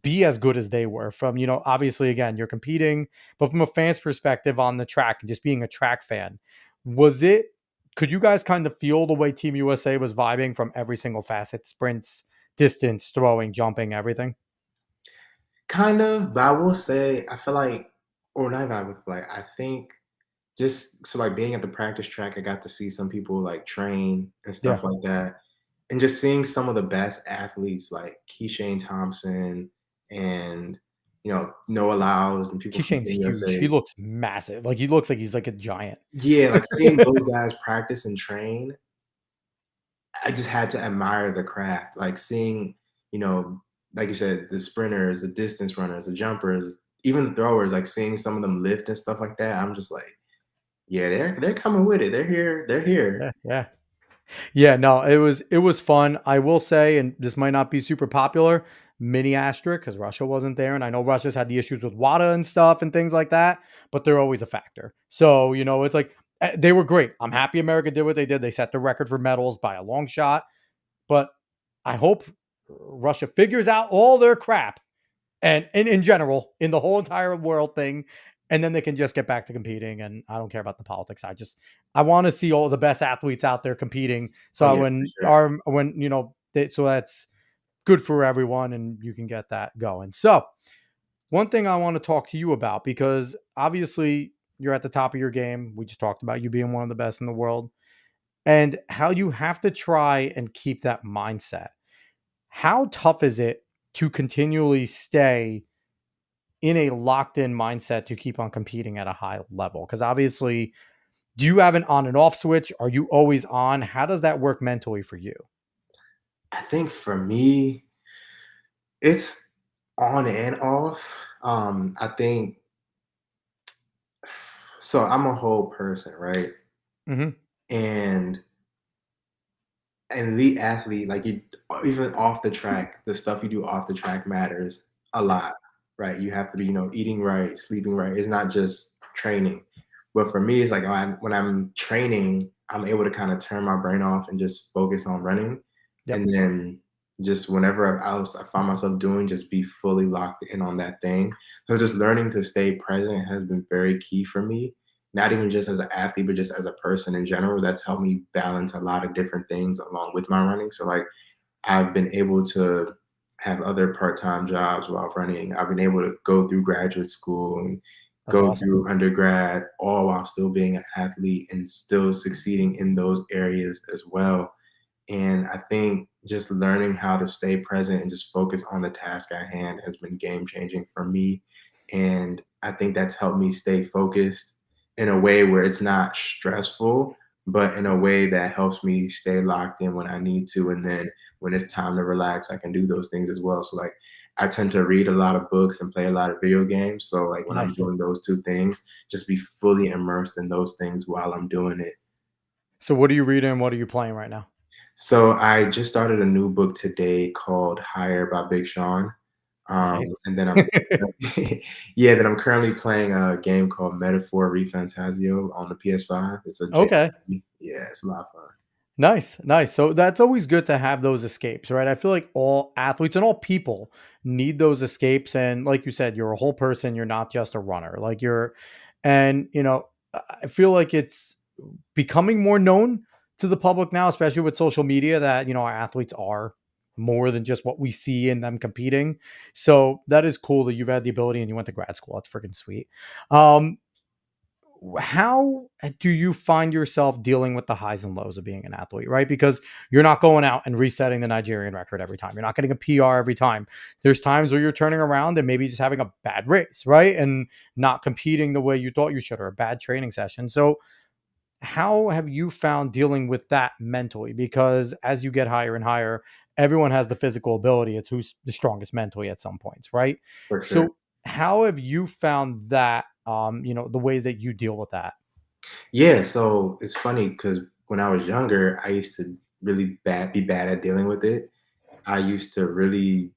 be as good as they were from, obviously again, you're competing, but from a fan's perspective on the track and just being a track fan, was it could you guys kind of feel the way Team USA was vibing from every single facet, sprints, distance, throwing, jumping, everything? Kind of, but I will say, I feel like, or not even I feel like, I think just so like being at the practice track, I got to see some people like train and Yeah. stuff like that. And just seeing some of the best athletes like Keishane Thompson and Noah Lyles and people from Keyshane's Team huge. USA. He looks massive. Like he looks like he's like a giant. Yeah, like seeing those guys practice and train, I just had to admire the craft. Like seeing, you know, like you said, the sprinters, the distance runners, the jumpers, even the throwers, like seeing some of them lift and stuff like that. I'm just like, yeah, they're coming with it. They're here. They're here. Yeah, yeah. Yeah, no, it was fun. I will say, and this might not be super popular, mini asterisk because Russia wasn't there, and I know Russia's had the issues with WADA and stuff and things like that, but they're always a factor. So it's like they were great. I'm happy America did what they did. They set the record for medals by a long shot, but I hope Russia figures out all their crap and in general in the whole entire world thing, and then they can just get back to competing. And I don't care about the politics. I want to see all the best athletes out there competing, Oh so yeah, for when sure. our when so that's good for everyone and you can get that going. So one thing I want to talk to you about, because obviously you're at the top of your game, we just talked about you being one of the best in the world, and how you have to try and keep that mindset. How tough is it to continually stay in a locked in mindset to keep on competing at a high level? Because obviously, do you have an on and off switch? Are you always on? How does that work mentally for you? I think for me, it's on and off. I think so. I'm a whole person, right? Hmm. And an elite athlete, like you, even off the track, the stuff you do off the track matters a Yeah. lot, right? You have to be, eating right, sleeping right. It's not just training. But for me, it's like when I'm training, I'm able to kind of turn my brain off and just focus on running. Yep. And then just whenever else I find myself doing, just be fully locked in on that thing. So just learning to stay present has been very key for me, not even just as an athlete, but just as a person in general. That's helped me balance a lot of different things along with my running. So like I've been able to have other part-time jobs while running. I've been able to go through graduate school and That's go awesome. through undergrad, all while still being an athlete and still succeeding in those areas as well. And I think just learning how to stay present and just focus on the task at hand has been game changing for me. And I think that's helped me stay focused in a way where it's not stressful, but in a way that helps me stay locked in when I need to. And then when it's time to relax, I can do those things as well. So, like, I tend to read a lot of books and play a lot of video games. So, like, when I'm Nice. doing those two things, just be fully immersed in those things while I'm doing it. So what are you reading? What are you playing right now? So I just started a new book today called Higher by Big Sean. Nice. And then I'm yeah, then I'm currently playing a game called Metaphor ReFantasio on the PS5. It's a Okay. JRPG. Yeah, it's a lot of fun. Nice, nice. So that's always good to have those escapes, right? I feel like all athletes and all people need those escapes. And like you said, you're a whole person. You're not just a runner. And I feel like it's becoming more known to the public now, especially with social media, that our athletes are more than just what we see in them competing. So that is cool that you've had the ability and you went to grad school. That's freaking sweet. Um, how do you find yourself dealing with the highs and lows of being an athlete, right? Because you're not going out and resetting the Nigerian record every time. You're not getting a PR every time. There's times where you're turning around and maybe just having a bad race, right? And not competing the way you thought you should, or a bad training session. So how have you found dealing with that mentally? Because as you get higher and higher, everyone has the physical ability. It's who's the strongest mentally at some points, right? For sure. So how have you found that the ways that you deal with that? Yeah, so it's funny because when I was younger, I used to be bad at dealing with it. I used to really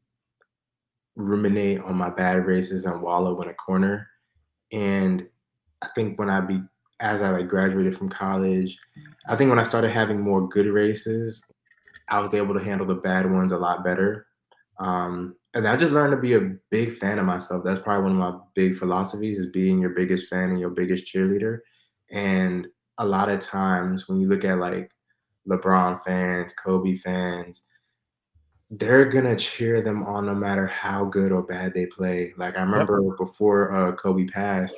ruminate on my bad races and wallow in a corner. And I think as I like graduated from college, I think when I started having more good races, I was able to handle the bad ones a lot better. And I just learned to be a big fan of myself. That's probably one of my big philosophies is being your biggest fan and your biggest cheerleader. And a lot of times when you look at like LeBron fans, Kobe fans, they're gonna cheer them on no matter how good or bad they play. Like I Yep. remember before Kobe passed,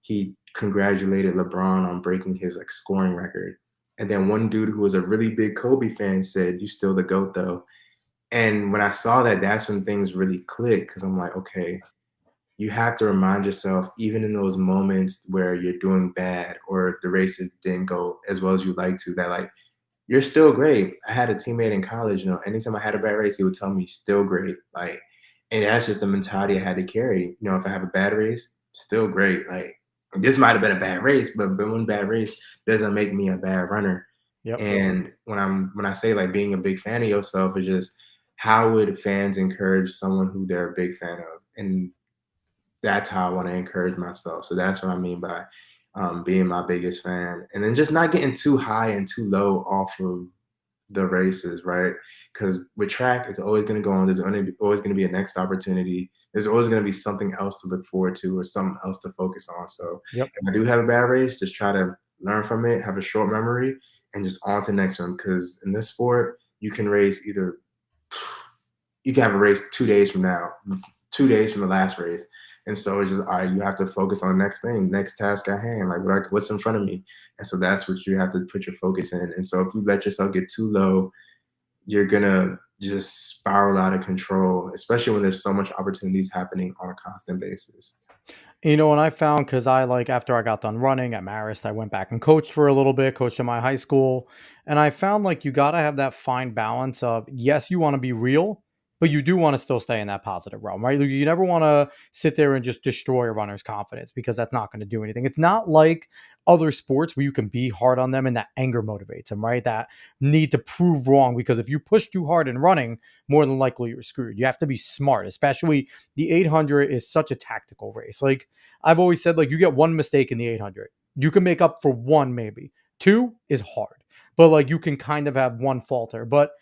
he congratulated LeBron on breaking his like scoring record. And then one dude who was a really big Kobe fan said, "You still the GOAT though." And when I saw that, that's when things really clicked because I'm like, okay, you have to remind yourself, even in those moments where you're doing bad or the races didn't go as well as you like to, that like you're still great. I had a teammate in college, anytime I had a bad race, he would tell me, still great. Like, and that's just the mentality I had to carry. If I have a bad race, still great. Like, this might have been a bad race, but one bad race doesn't make me a bad runner. Yep. And when I say like being a big fan of yourself is just how would fans encourage someone who they're a big fan of? And that's how I want to encourage myself. So that's what I mean by being my biggest fan. And then just not getting too high and too low off of the races, right? Because with track, it's always going to go on. There's always going to be a next opportunity. There's always going to be something else to look forward to or something else to focus on. So Yep. if I do have a bad race, just try to learn from it, have a short memory, and just on to the next one. Because in this sport, you can race either you can have a race 2 days from now, 2 days from the last race. And so it's just all right, you have to focus on the next thing, next task at hand, like what's in front of me. And so that's what you have to put your focus in. And so if you let yourself get too low, you're gonna just spiral out of control, especially when there's so much opportunities happening on a constant basis. And I found, because after I got done running at Marist, I went back and coached for a little bit, coached in my high school. And I found like you got to have that fine balance of, yes, you want to be real, but you do want to still stay in that positive realm, right? You never want to sit there and just destroy a runner's confidence, because that's not going to do anything. It's not like other sports where you can be hard on them and that anger motivates them, right? That need to prove wrong, because if you push too hard in running, more than likely you're screwed. You have to be smart, especially the 800 is such a tactical race. Like, I've always said, like, you get one mistake in the 800. You can make up for one, maybe. Two is hard, but like you can kind of have one falter. But,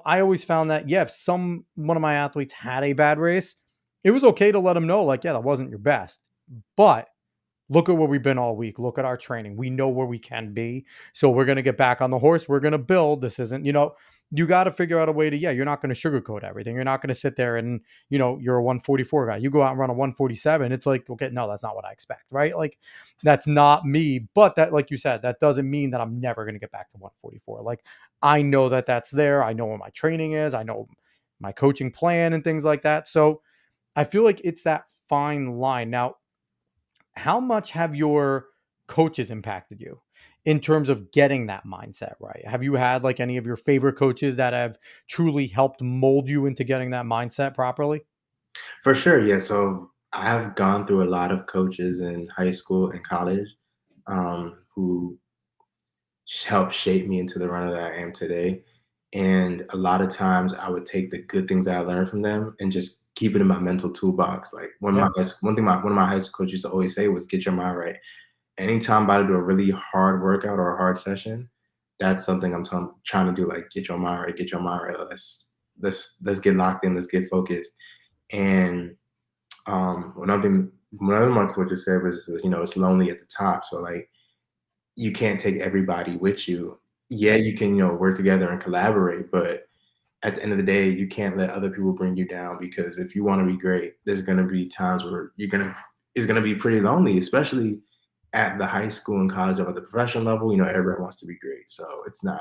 I always found that, yeah, if one of my athletes had a bad race, it was okay to let them know, like, yeah, that wasn't your best. But look at where we've been all week. Look at our training. We know where we can be. So we're going to get back on the horse. We're going to build. This isn't, you got to figure out a way to, yeah, you're not going to sugarcoat everything. You're not going to sit there and, you're a 144 guy. You go out and run a 147. It's like, okay, no, that's not what I expect, right? Like, that's not me. But that, like you said, that doesn't mean that I'm never going to get back to 144. Like, I know that that's there. I know where my training is. I know my coaching plan and things like that. So I feel like it's that fine line. Now, how much have your coaches impacted you in terms of getting that mindset right? Have you had like any of your favorite coaches that have truly helped mold you into getting that mindset properly? For sure, yeah. So I've gone through a lot of coaches in high school and college who helped shape me into the runner that I am today. And a lot of times I would take the good things that I learned from them and just keep it in my mental toolbox. Like Yeah. one of my high school coaches used to always say was get your mind right. Anytime I'm about to do a really hard workout or a hard session, that's something trying to do. Like get your mind right, get your mind right. Let's get locked in. Let's get focused. And one other my coaches said was, it's lonely at the top. So like you can't take everybody with you. Yeah, you can, work together and collaborate, but at the end of the day, you can't let other people bring you down because if you want to be great, there's going to be times where it's going to be pretty lonely, especially at the high school and college or at the professional level. Everyone wants to be great, so it's not.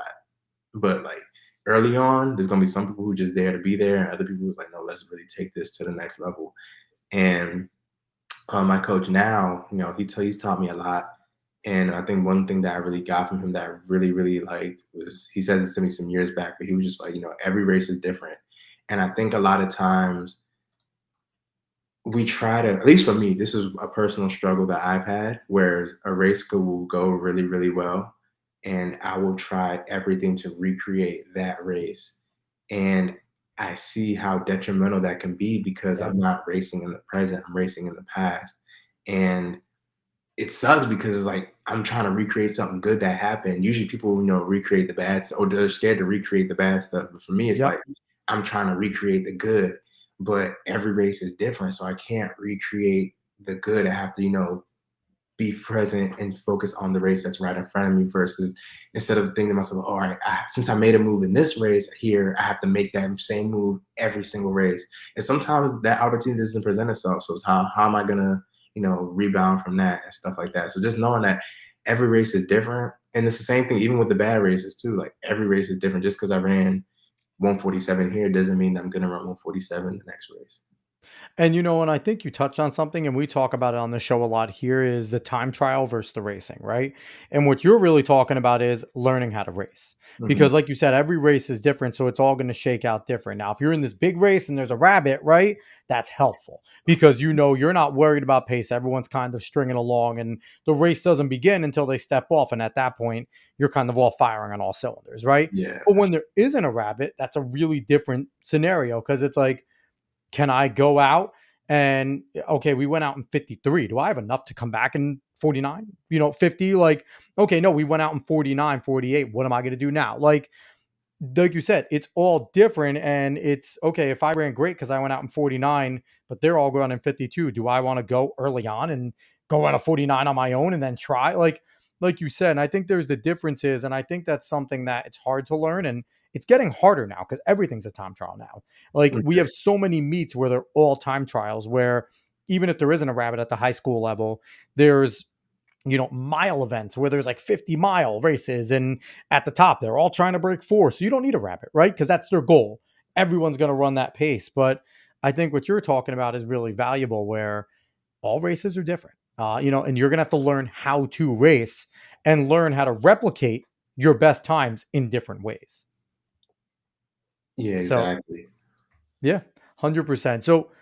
But like early on, there's going to be some people who just there to be there, and other people who's like, no, let's really take this to the next level. And my coach now, he's taught me a lot. And I think one thing that I really got from him that I really, really liked was he said this to me some years back, but he was just like, every race is different. And I think a lot of times we try to, at least for me, this is a personal struggle that I've had, where a will go really, really well. And I will try everything to recreate that race. And I see how detrimental that can be because Yeah. I'm not racing in the present, I'm racing in the past. And it sucks because it's like I'm trying to recreate something good that happened. Usually people, recreate the bad stuff or they're scared to recreate the bad stuff. But for me, it's Yep. like I'm trying to recreate the good, but every race is different. So I can't recreate the good. I have to, be present and focus on the race that's right in front of me versus instead of thinking to myself, all right, since I made a move in this race here, I have to make that same move every single race. And sometimes that opportunity doesn't present itself. So it's how am I gonna, rebound from that and stuff like that. So just knowing that every race is different. And it's the same thing even with the bad races too. Like every race is different. Just because I ran 147 here doesn't mean that I'm gonna run 147 the next race. And I think you touched on something, and we talk about it on the show a lot here is the time trial versus the racing, right? And what you're really talking about is learning how to race. Mhm. Because, like you said, every race is different. So it's all going to shake out different. Now, if you're in this big race and there's a rabbit, right? That's helpful because you're not worried about pace. Everyone's kind of stringing along, and the race doesn't begin until they step off. And at that point, you're kind of all firing on all cylinders, right? Yeah. But when there isn't a rabbit, that's a really different scenario because it's like, can I go out and okay, we went out in 53. Do I have enough to come back in 49? 50? Like, okay, no, we went out in 49, 48. What am I going to do now? Like you said, it's all different. And it's okay if I ran great because I went out in 49, but they're all going in 52. Do I want to go early on and go out of 49 on my own and then try? Like you said, and I think there's the differences, and I think that's something that it's hard to learn, and it's getting harder now because everything's a time trial now. Like we Okay. have so many meets where they're all time trials, where even if there isn't a rabbit at the high school level, there's mile events where there's like 50-mile races. And at the top, they're all trying to break four. So you don't need a rabbit, right? Because that's their goal. Everyone's going to run that pace. But I think what you're talking about is really valuable where all races are different, and you're going to have to learn how to race and learn how to replicate your best times in different ways. Yeah, So, exactly. yeah, 100%. So,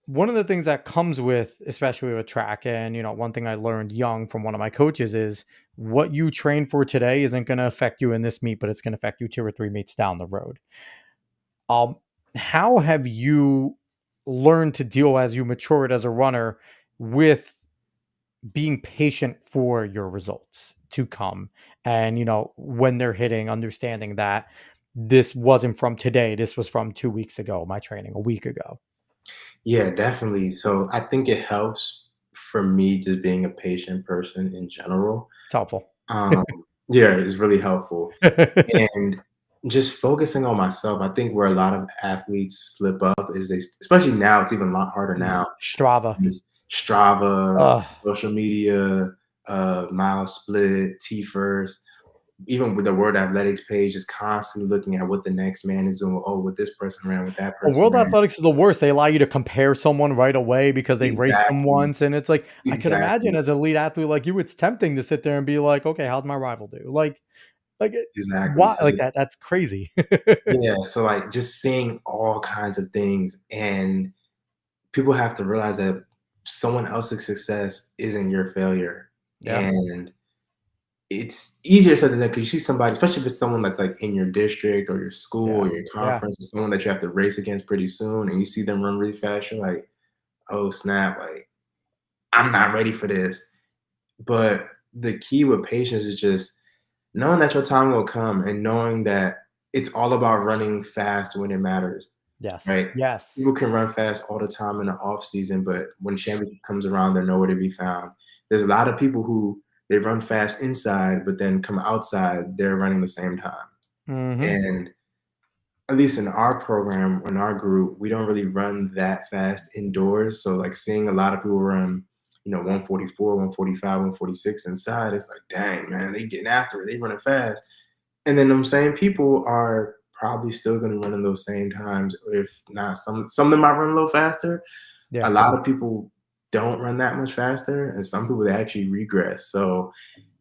one of the things that comes with, especially with track, and one thing I learned young from one of my coaches is what you train for today isn't going to affect you in this meet, but it's going to affect you two or three meets down the road. Um, how have you learned to deal as you matured as a runner with being patient for your results to come, and when they're hitting, understanding that this wasn't from today, this was from 2 weeks ago, my training a week ago. Yeah, definitely. So I think it helps for me, just being a patient person in general, It's helpful. um, yeah, is really helpful. And just focusing on myself, I think where a lot of athletes slip up is especially now, it's even a lot harder Oof, now, Strava. is Strava, Ugh. social media, mile split, T-first, even with the World Athletics page, just constantly looking at what the next man is doing. Oh, what this person ran, what that Oh, person World ran. Athletics is the worst. They allow you to compare someone right away because they raced them Exactly, once, and it's like, I could imagine exactly, as an elite athlete like you, it's tempting to sit there and be like, "Okay, how'd my rival do?" exactly. Why So like just that's crazy. yeah, so like just seeing all kinds of things, and people have to realize that someone else's success isn't your failure. Yeah, And it's easier said than done because you see somebody, especially if it's someone that's like in your district or your school yeah, or your yeah, conference, or someone that you have to race against pretty soon, and you see them run really fast, you're like, oh snap, like I'm not ready for this. But the key with patience is just knowing that your time will come and knowing that it's all about running fast when it matters, yes, right? yes, People can run fast all the time in the off season, but when championship comes around, they're nowhere to be found. There's a lot of people who they run fast inside, but then come outside, they're running the same time. mhm, And at least in our program, in our group, we don't really run that fast indoors. So like seeing a lot of people run, 144, 145, 146 inside, it's like, dang, man, they getting after it. They running fast. And then them same people are probably still gonna run in those same times, if not some of them might run a little faster. A yeah. lot of people don't run that much faster, and some people they actually regress. So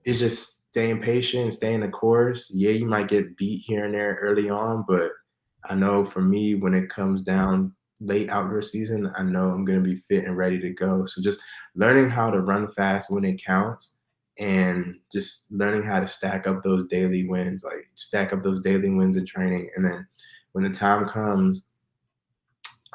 it's just staying patient, staying the course. Yeah, you might get beat here and there early on, but I know for me, when it comes down late outdoor season, I know I'm gonna be fit and ready to go. So just learning how to run fast when it counts and just learning how to stack up those daily wins, like stack up those daily wins in training. And then when the time comes,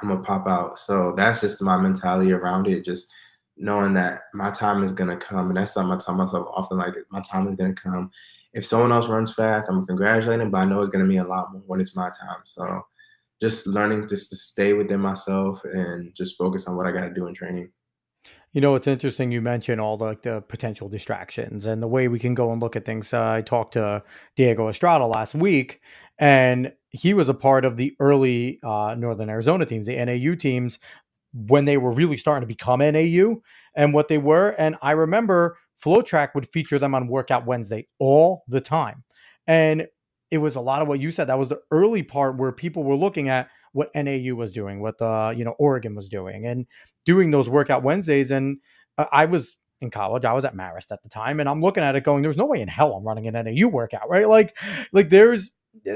I'm gonna pop out. So that's just my mentality around it. Just knowing that my time is gonna come, and that's something I tell myself often. Like my time is gonna come. If someone else runs fast, I'm gonna congratulate them, but I know it's gonna mean a lot more when it's my time. So just learning just to stay within myself and just focus on what I gotta do in training. It's interesting you mentioned all the potential distractions and the way we can go and look at things. I talked to Diego Estrada last week, and he was a part of the early Northern Arizona teams, the NAU teams, when they were really starting to become NAU and what they were. And I remember Flow Track would feature them on Workout Wednesday all the time. And it was a lot of what you said. That was the early part where people were looking at what NAU was doing, what Oregon was doing, and doing those Workout Wednesdays. And I was in college. I was at Marist at the time, and I'm looking at it going, "There's no way in hell I'm running an NAU workout, right?" Like there's,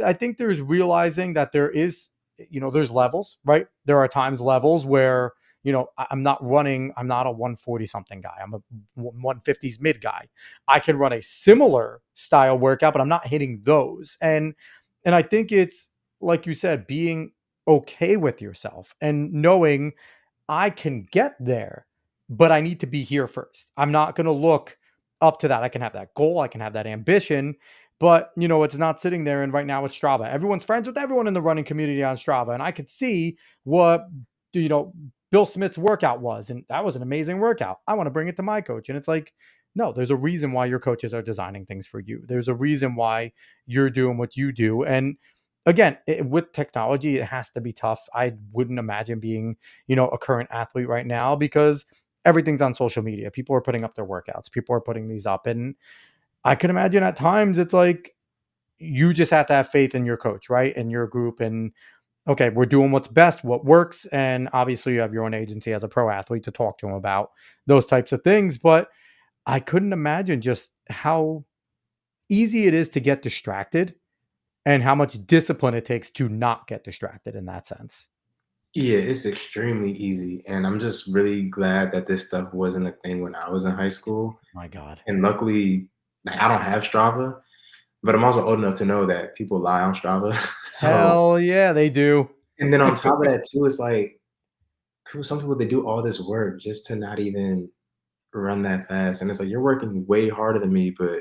I think there's realizing that there is, there's levels, right? There are times levels where I'm not running. I'm not a 140 something guy. I'm a 150s mid guy. I can run a similar style workout, but I'm not hitting those. And I think it's like you said, being okay with yourself and knowing I can get there, but I need to be here first. I'm not going to look up to that. I can have that goal, I can have that ambition, but it's not sitting there. And right now it's Strava. Everyone's friends with everyone in the running community on Strava, and I could see what you know Bill Smith's workout was, and that was an amazing workout. I want to bring it to my coach, and it's like, no, there's a reason why your coaches are designing things for you. There's a reason why you're doing what you do, and again, with technology, it has to be tough. I wouldn't imagine being a current athlete right now because everything's on social media. People are putting up their workouts. People are putting these up. And I can imagine at times it's like you just have to have faith in your coach, right? And your group. And okay, we're doing what's best, what works. And obviously, you have your own agency as a pro athlete to talk to them about those types of things. But I couldn't imagine just how easy it is to get distracted and how much discipline it takes to not get distracted in that sense. Yeah, it's extremely easy, and I'm just really glad that this stuff wasn't a thing when I was in high school. My God. And luckily, like, I don't have Strava, but I'm also old enough to know that people lie on Strava. So, Hell yeah, they do. and then on top of that too, it's like some people they do all this work just to not even run that fast, and it's like you're working way harder than me, but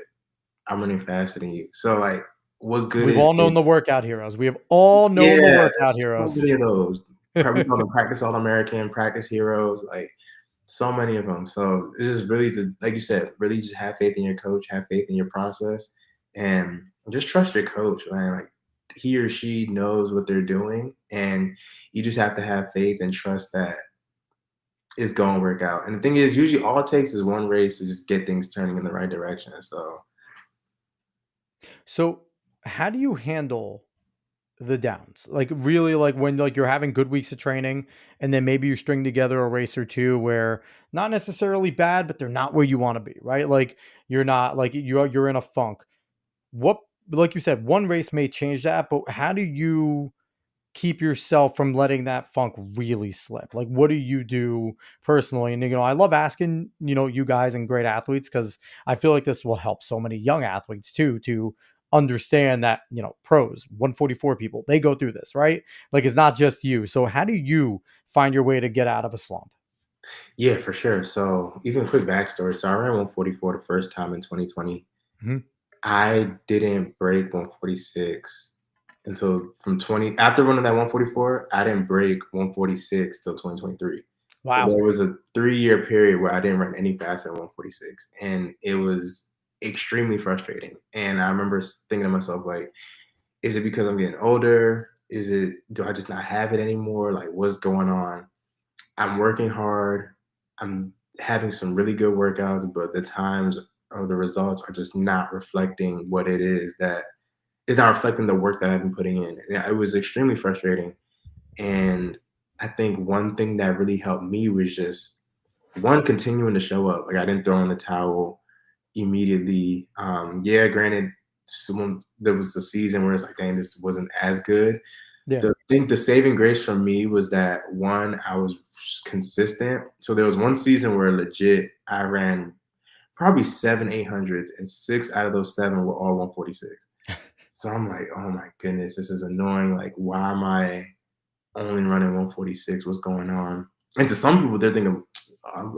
I'm running faster than you. So like, what good We've is all known it? the workout heroes. We have all known the Yeah, workout there's so heroes. many of those. We call them practice All American, practice heroes. Like So many of them. So it's just really to, like you said, really just have faith in your coach, have faith in your process, and just trust your coach, man. Like he or she knows what they're doing, and you just have to have faith and trust that it's going to work out. And the thing is, usually all it takes is one race to just get things turning in the right direction. So So, how do you handle the downs? Like really like when like you're having good weeks of training and then maybe you string together a race or two where not necessarily bad, but they're not where you want to be, right? Like you're not like you're in a funk. What like you said, one race may change that, but how do you keep yourself from letting that funk really slip? Like, what do you do personally? And, I love asking, you guys and great athletes, because I feel like this will help so many young athletes too, to understand that, pros, 144 people, they go through this, right? Like, it's not just you. So, how do you find your way to get out of a slump? yeah, for sure. So even quick backstory. So I ran 144 the first time in 2020. Mhm. I didn't break 146 until from 20 after running that 144, I didn't break 146 till 2023. So Wow. there was a 3-year period where I didn't run any faster than 146, and it was extremely frustrating. And I remember thinking to myself, like, is it because I'm getting older? Is it do I just not have it anymore? Like, what's going on? I'm working hard. I'm having some really good workouts, but the times or the results are just not reflecting what it is that is not reflecting the work that I've been putting in. And it was extremely frustrating. And I think one thing that really helped me was just one continuing to show up. Like I didn't throw in the towel immediately. Yeah, granted, there was a season where it's like, dang, this wasn't as good. Yeah. The thing the saving grace for me was that, one, I was consistent. So there was one season where legit I ran probably 7 800s, and 6 out of those 7 were all 146. So I'm like, "Oh my goodness, this is annoying. Like, why am I only running 146? What's going on?" And to some people, they're thinking,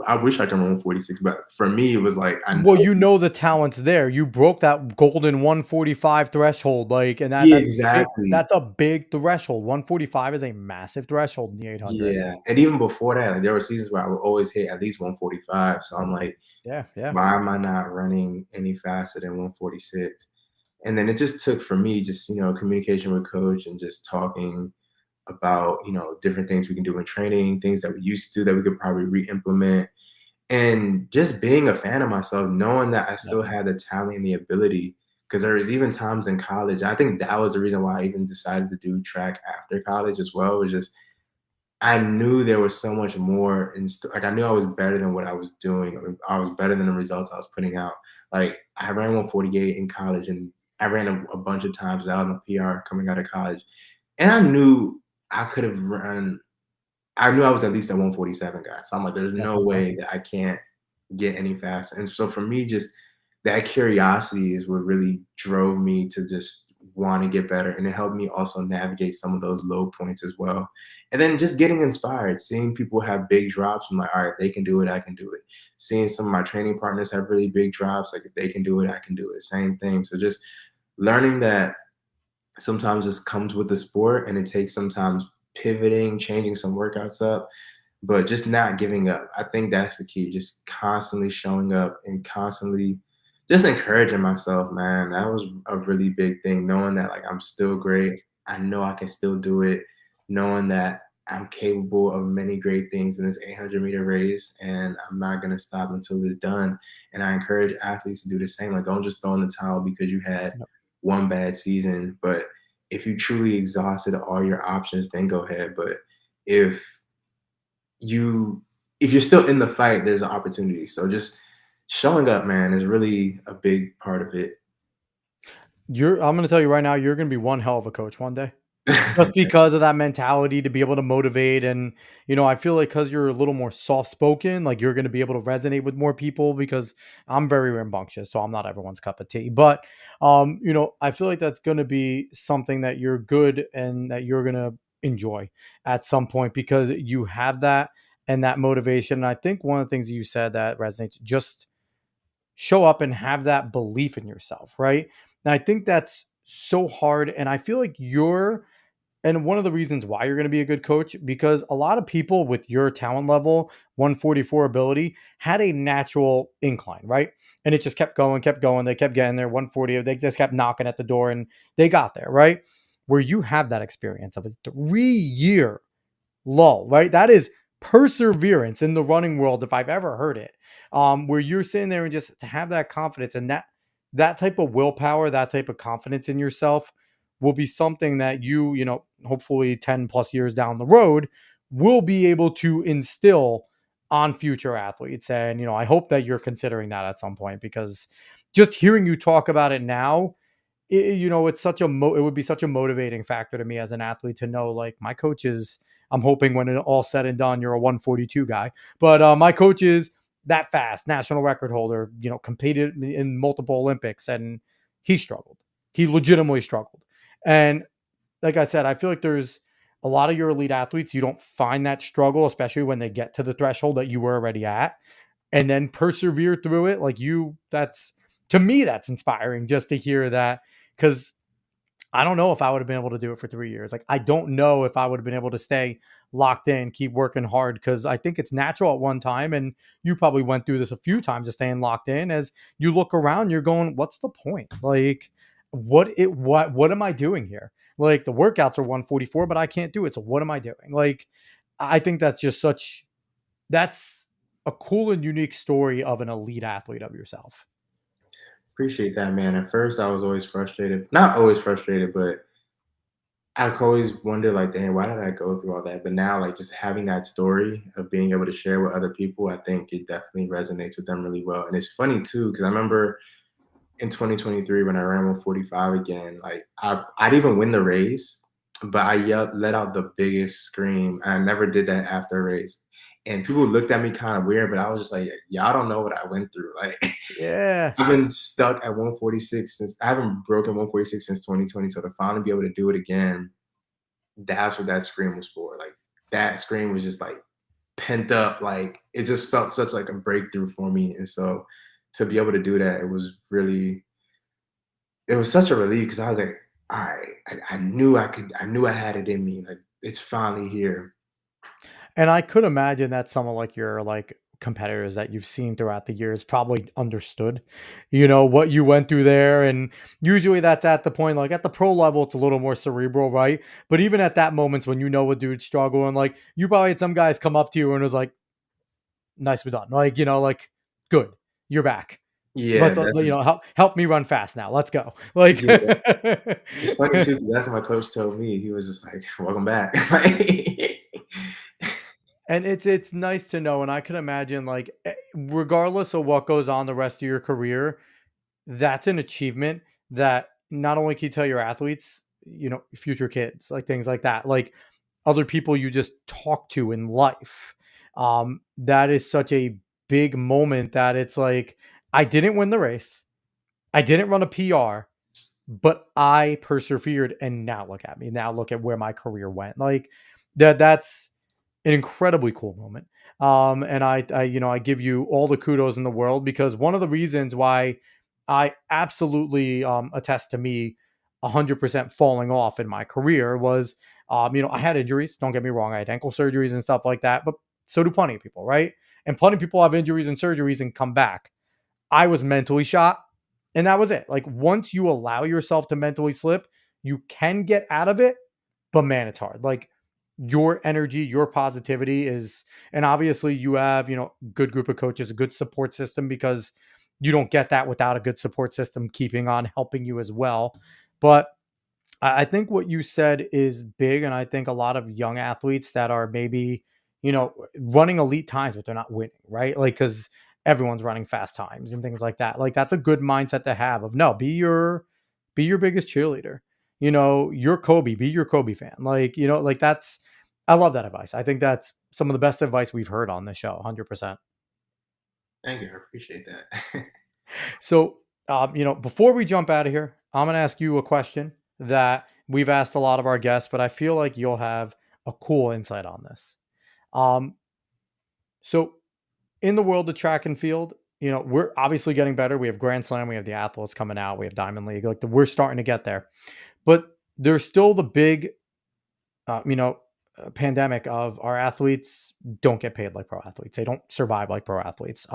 I wish I could run 146." But for me, it was like, I Well, know. the talent's there. You broke that golden 145 threshold, like, and Yeah, that's big. exactly. That's a big threshold. 145 is a massive threshold in the 800. Yeah, and even before that, like, there were seasons where I would always hit at least 145. So I'm like, Yeah, yeah. why am I not running any faster than 146? And then it just took for me just, communication with coach and just talking about, different things we can do in training, things that we used to do that we could probably re-implement. And just being a fan of myself, knowing that I Yep. still had the talent and the ability. Because there was even times in college, I think that was the reason why I even decided to do track after college as well, was just I knew there was so much more like, I knew I was better than what I was doing, or I was better than the results I was putting out. Like, I ran 148 in college, and I ran a bunch of times without a PR coming out of college, and I knew I could have run I knew I was at least at 147, guys. So I'm like, "There's Yeah. no Okay. way that I can't get any faster." And so for me, just that curiosity is what really drove me to just wanna get better, and it helped me also navigate some of those low points as well. And then just getting inspired, seeing people have big drops, I'm like, "Alright, they can do it, I can do it." Seeing some of my training partners have really big drops, like, if they can do it, I can do it. Same thing. So just learning that sometimes this comes with the sport, and it takes sometimes pivoting, changing some workouts up, but just not giving up. I think that's the key. Just constantly showing up and constantly just encouraging myself, man. That was a really big thing, knowing that like I'm still great. I know I can still do it, knowing that I'm capable of many great things in this 800-meter race, and I'm not gonna stop until it's done. And I encourage athletes to do the same. Like, don't just throw in the towel because you had Yep. one bad season. But if you truly exhausted all your options, then go ahead. But if you if you're still in the fight, there's an opportunity. So just showing up, man, is really a big part of it. I'm gonna tell you right now, you're gonna be one hell of a coach one day. Just because of that mentality to be able to motivate, and, I feel like because 'cause you're a little more soft spoken, like, you're gonna be able to resonate with more people, because I'm very rambunctious, so I'm not everyone's cup of tea, but, I feel like that's gonna be something that you're good and that you're gonna enjoy at some point, because you have that and that motivation, and I think one of the things that you said that resonates, just show up and have that belief in yourself, right? And I think that's so hard, and I feel like you're And one of the reasons why you're going to be a good coach, because a lot of people with your talent level, 144 ability, had a natural incline, right? And it just kept going, kept going. They kept getting there, 140. They just kept knocking at the door and they got there, right? Where you have that experience of a 3 year lull, right? That is perseverance in the running world, if I've ever heard it. Where you're sitting there and just to have that confidence and that type of willpower, that type of confidence in yourself will be something that hopefully 10 plus years down the road will be able to instill on future athletes. And, I hope that you're considering that at some point because just hearing you talk about it now, it's such a it would be such a motivating factor to me as an athlete to know like my coach is. I'm hoping when it all said and done, you're a 142 guy, but my coach is that fast, national record holder. Competed in multiple Olympics, and he struggled. He legitimately struggled, and like I said, I feel like there's a lot of your elite athletes. You don't find that struggle, especially when they get to the threshold that you were already at, and then persevere through it. Like you, that's to me, that's inspiring just to hear that because I don't know if I would have been able to do it for 3 years. Like, I don't know if I would have been able to stay locked in, keep working hard because I think it's natural at one time. And you probably went through this a few times of staying locked in. As you look around, you're going, what's the point? Like, what am I doing here? Like, the workouts are 144, but I can't do it. So, what am I doing? Like, I think that's a cool and unique story of an elite athlete of yourself. Appreciate that, man. At first, I was always frustrated. Not always frustrated, but I could always wonder, like, "Dang, why did I go through all that?" But now, like, just having that story of being able to share with other people, I think it definitely resonates with them really well. And it's funny too, because I remember in 2023 when I ran 145 again, like, I'd even win the race, but I let out the biggest scream. I never did that after a race, and people looked at me kinda weird, but I was just like, "Y'all don't know what I went through." Like, Yeah. I've been stuck at 146 since I haven't broken 146 since 2020, so to finally be able to do it again, that's what that scream was for. Like, that scream was just, like, pent up, like, it just felt such like a breakthrough for me, and so to be able to do that, it was such a relief because I was like, "Alright, I knew I knew I had it in me, like, it's finally here." And I could imagine that some of like your like competitors that you've seen throughout the years probably understood, what you went through there. And usually that's at the point, like at the pro level, it's a little more cerebral, right? But even at that moments when a dude's struggling, like you probably had some guys come up to you and was like, nicely done. Like, like, good, you're back. Yeah, Help me run fast now. Let's go. Like yeah. It's funny too because that's what my coach told me. He was just like, "Welcome back." Like and it's nice to know. And I can imagine like regardless of what goes on the rest of your career, that's an achievement that not only can you tell your athletes, future kids, like things like that, like other people you just talk to in life. That is such a big moment that it's like, I didn't win the race. I didn't run a PR, but I persevered and now look at me. Now look at where my career went. Like that's an incredibly cool moment. And I give you all the kudos in the world because one of the reasons why I absolutely attest to me 100% falling off in my career was, I had injuries. Don't get me wrong. I had ankle surgeries and stuff like that, but so do plenty of people, right? And plenty of people have injuries and surgeries and come back. I was mentally shot, and that was it. Like once you allow yourself to mentally slip, you can get out of it, but man, it's hard. Like your energy, your positivity is, and obviously you have, good group of coaches, a good support system because you don't get that without a good support system keeping on helping you as well. But I think what you said is big, and I think a lot of young athletes that are maybe, running elite times, but they're not winning, right? Like because everyone's running fast times and things like that. Like that's a good mindset to have. Of no, be your biggest cheerleader. You're Kobe, be your Kobe fan. Like like that's. I love that advice. I think that's some of the best advice we've heard on this show. 100%. thank you, I appreciate that. So, before we jump out of here, I'm going to ask you a question that we've asked a lot of our guests, but I feel like you'll have a cool insight on this. Um, so, in the world of track and field, we're obviously getting better. We have Grand Slam, we have the athletes coming out, we have Diamond League. Like we're starting to get there, but there's still the big pandemic of our athletes don't get paid like pro athletes. They don't survive like pro athletes.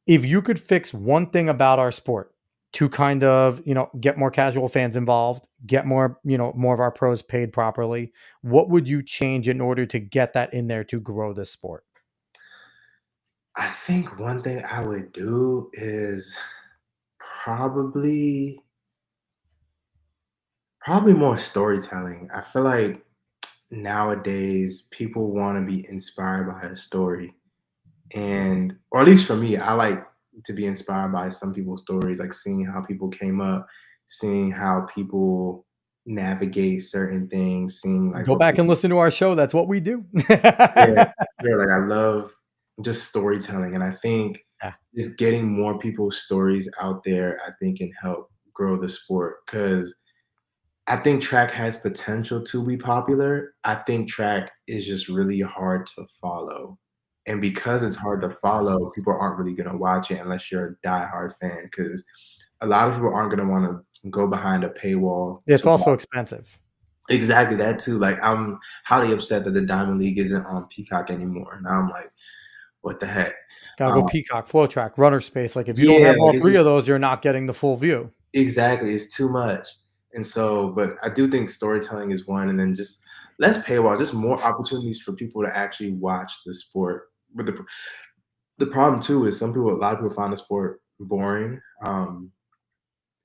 If you could fix one thing about our sport to kind of, get more casual fans involved, get more, more of our pros paid properly, what would you change in order to get that in there to grow the sport? I think one thing I would do is probably probably more storytelling. I feel like nowadays people want to be inspired by a story. And or at least for me, I like to be inspired by some people's stories, like seeing how people came up, seeing how people navigate certain things, seeing like Go what back and people. listen to our show. That's what we do. Yeah, yeah, like I love just storytelling, and I think Yeah. just getting more people's stories out there, I think can help grow the sport. Because I think track has potential to be popular. I think track is just really hard to follow. And because it's hard to Yes. follow, people aren't really gonna watch it unless you're a diehard fan. Because a lot of people aren't gonna wanna go behind a paywall It's to also watch. expensive. Exactly, that too. Like, I'm highly upset that the Diamond League isn't on Peacock anymore, and I'm like, "What the heck?" Gotta go Um, Peacock, Flow Track, Runner Space. Like if you don't yeah, have like, all it's three of just those, you're not getting the full view. exactly, it's too much. And so but I do think storytelling is one, and then just less paywall, just more opportunities for people to actually watch the sport. But the problem too is a lot of people find the sport boring,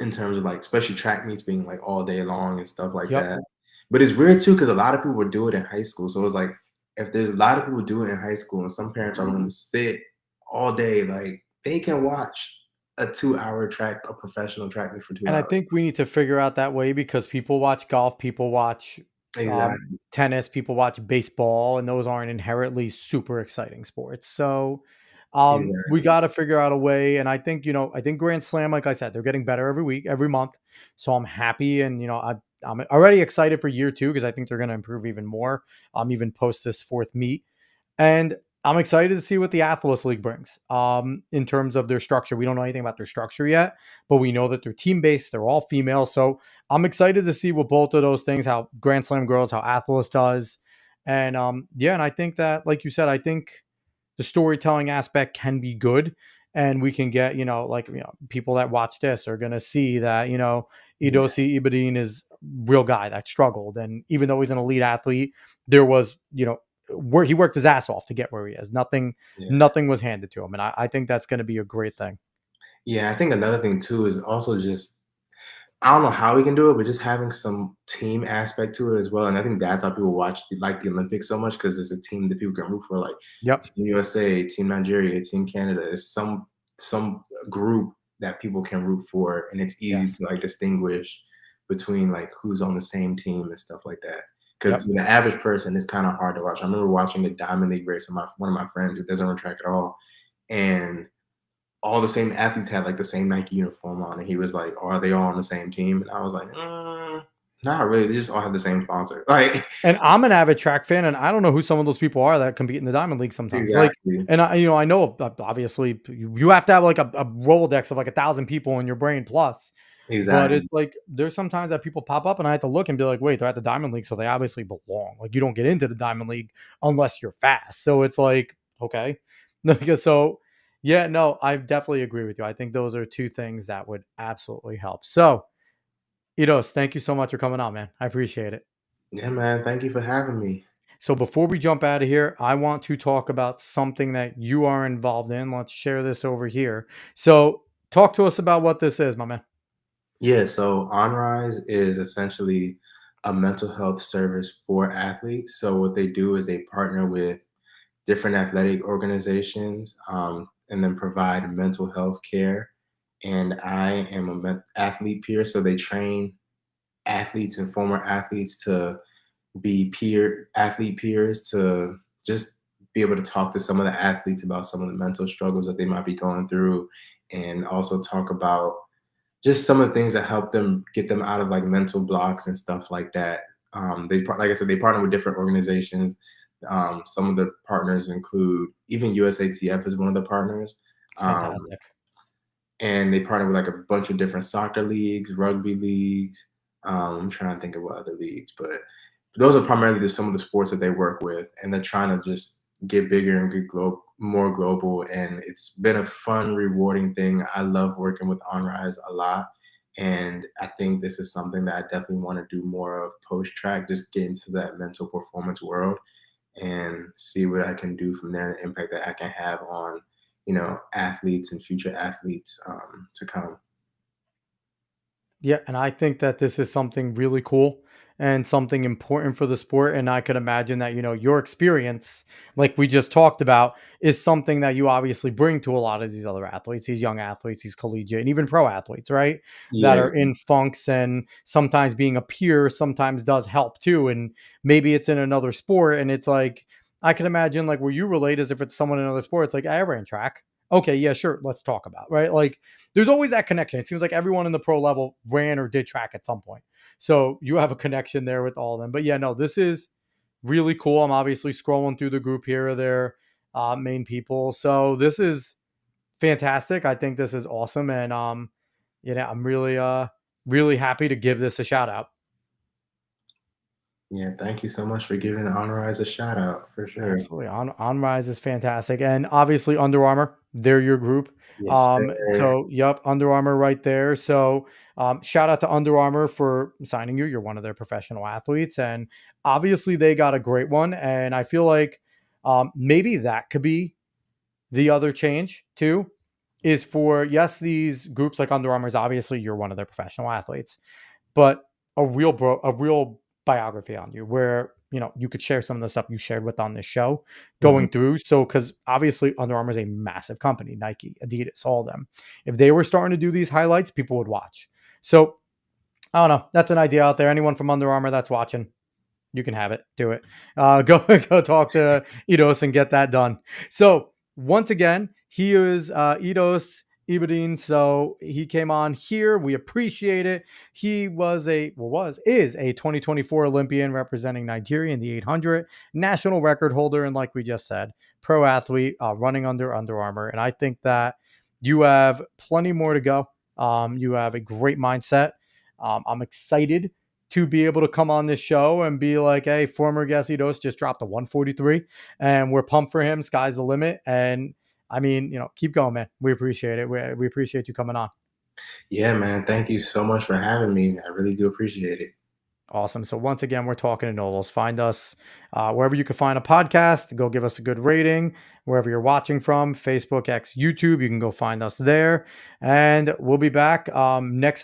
in terms of, like, especially track meets being, like, all day long and stuff like Yep. that. But it's weird too because a lot of people would do it in high school, so it's like, if there's a lot of people do it in high school and some parents are willing to sit all day, like, they can watch a professional track meet for 2 And I hours. think we need to figure out that way because people watch golf, people watch Exactly. tennis, people watch baseball, and those aren't inherently super exciting sports. So we Exactly. got to figure out a way. And I think Grand Slam, like I said, they're getting better every week, every month. So I'm happy, and I'm already excited for year two because I think they're going to improve even more. Even post this fourth meet. And I'm excited to see what the Athlos League brings in terms of their structure. We don't know anything about their structure yet, but we know that they're team based. They're all female. So I'm excited to see what both of those things, how Grand Slam grows, how Athlos does. And yeah, and I think that, like you said, I think the storytelling aspect can be good. And we can get, people that watch this are going to see that, Yeah, Edose Ibadin is a real guy that struggled. And even though he's an elite athlete, there was, where he worked his ass off to get where he is. yeah. Nothing was handed to him. And I think that's going to be a great thing. Yeah, I think another thing too is also just I don't know how we can do it, but just having some team aspect to it as well, and I think that's how people like the Olympics so much because it's a team that people can root for, like Yep. Team USA, Team Nigeria, Team Canada. It's some group that people can root for, and it's easy Yes. to, like, distinguish between, like, who's on the same team and stuff like that. Because Yep. to the average person, it's kinda hard to watch. I remember watching a Diamond League race with one of my friends who doesn't run track at all, and all the same athletes had, like, the same Nike uniform on, and he was like, "Oh, are they all on the same team?" And I was like, not really, they just all have the same sponsor." Like And I'm an avid track fan, and I don't know who some of those people are that compete in the Diamond League sometimes. Like, exactly, and I know obviously you have to have like a Rolodex of like 1,000 people in your brain plus, but exactly, it's like there's sometimes that people pop up and I have to look and be like, wait, they're at the Diamond League, so they obviously belong. Like, you don't get into the Diamond League unless you're fast. So it's like, okay. So yeah, no, I definitely agree with you. I think those are two things that would absolutely help. So, Idos, thank you so much for coming on, man. I appreciate it. yeah, man, thank you for having me. So before we jump out of here, I want to talk about something that you are involved in. Let's share this over here. So talk to us about what this is, my man. Yeah, so OnRise is essentially a mental health service for athletes. So what they do is they partner with different athletic organizations, and then provide mental health care. And I am a athlete peer, so they train athletes and former athletes to be athlete peers to just be able to talk to some of the athletes about some of the mental struggles that they might be going through, and also talk about just some of the things that help them get them out of, like, mental blocks and stuff like that. Like I said, they partner with different organizations. Some of the partners include even USATF is one of the partners. Um, Fantastic. and they partner with, like, a bunch of different soccer leagues, rugby leagues. I'm trying to think of what other leagues, but those are primarily just some of the sports that they work with, and they're trying to just get bigger and get more global. And it's been a fun, rewarding thing. I love working with OnRise a lot, and I think this is something that I definitely want to do more of post track. Just get into that mental performance world and see what I can do from there, and the impact that I can have on athletes and future athletes to come. Yeah, and I think that this is something really cool and something important for the sport. And I could imagine that, your experience, like we just talked about, is something that you obviously bring to a lot of these other athletes, these young athletes, these collegiate and even pro athletes, right? That Yeah, are in funks, and sometimes being a peer sometimes does help too. And maybe it's in another sport. And it's like, I can imagine like where you relate is if it's someone in another sport, it's like, I ran track. Okay, yeah, sure. Let's talk about, right? Like, there's always that connection. It seems like everyone in the pro level ran or did track at some point. So you have a connection there with all of them. But yeah, no, this is really cool. I'm obviously scrolling through the group here of their main people. So this is fantastic. I think this is awesome. And I'm really happy to give this a shout out. yeah. Thank you so much for giving Honor Eyes a shout out for sure. Absolutely. On Rise is fantastic. And obviously Under Armour, they're your group. Yes, sir. So yep, Under Armour right there. So shout out to Under Armour for signing you. You're one of their professional athletes. And obviously they got a great one. And I feel like maybe that could be the other change too, is for yes, these groups like Under Armour is obviously you're one of their professional athletes, but a real biography on you where you could share some of the stuff you shared with on this show Mhm. going through. So because obviously Under Armour is a massive company, Nike, Adidas, all of them. If they were starting to do these highlights, people would watch. So I don't know, that's an idea out there. Anyone from Under Armour that's watching, you can have it. Do it. Go go talk to Edose and get that done. So once again, he is Edose Ibadin. So he came on here. We appreciate it. He was a well, was is a 2024 Olympian representing Nigeria in the 800, national record holder, and like we just said, pro athlete running Under Armour. And I think that you have plenty more to go. You have a great mindset. I'm excited to be able to come on this show and be like, hey, former Gasidos just dropped a 143 and we're pumped for him. Sky's the limit. And I mean, keep going, man. We appreciate it. We appreciate you coming on. Yeah, man. Thank you so much for having me. I really do appreciate it. Awesome. So once again, we're talking to Nobles. Find us wherever you can find a podcast. Go give us a good rating wherever you're watching from. Facebook, X, YouTube. You can go find us there, and we'll be back next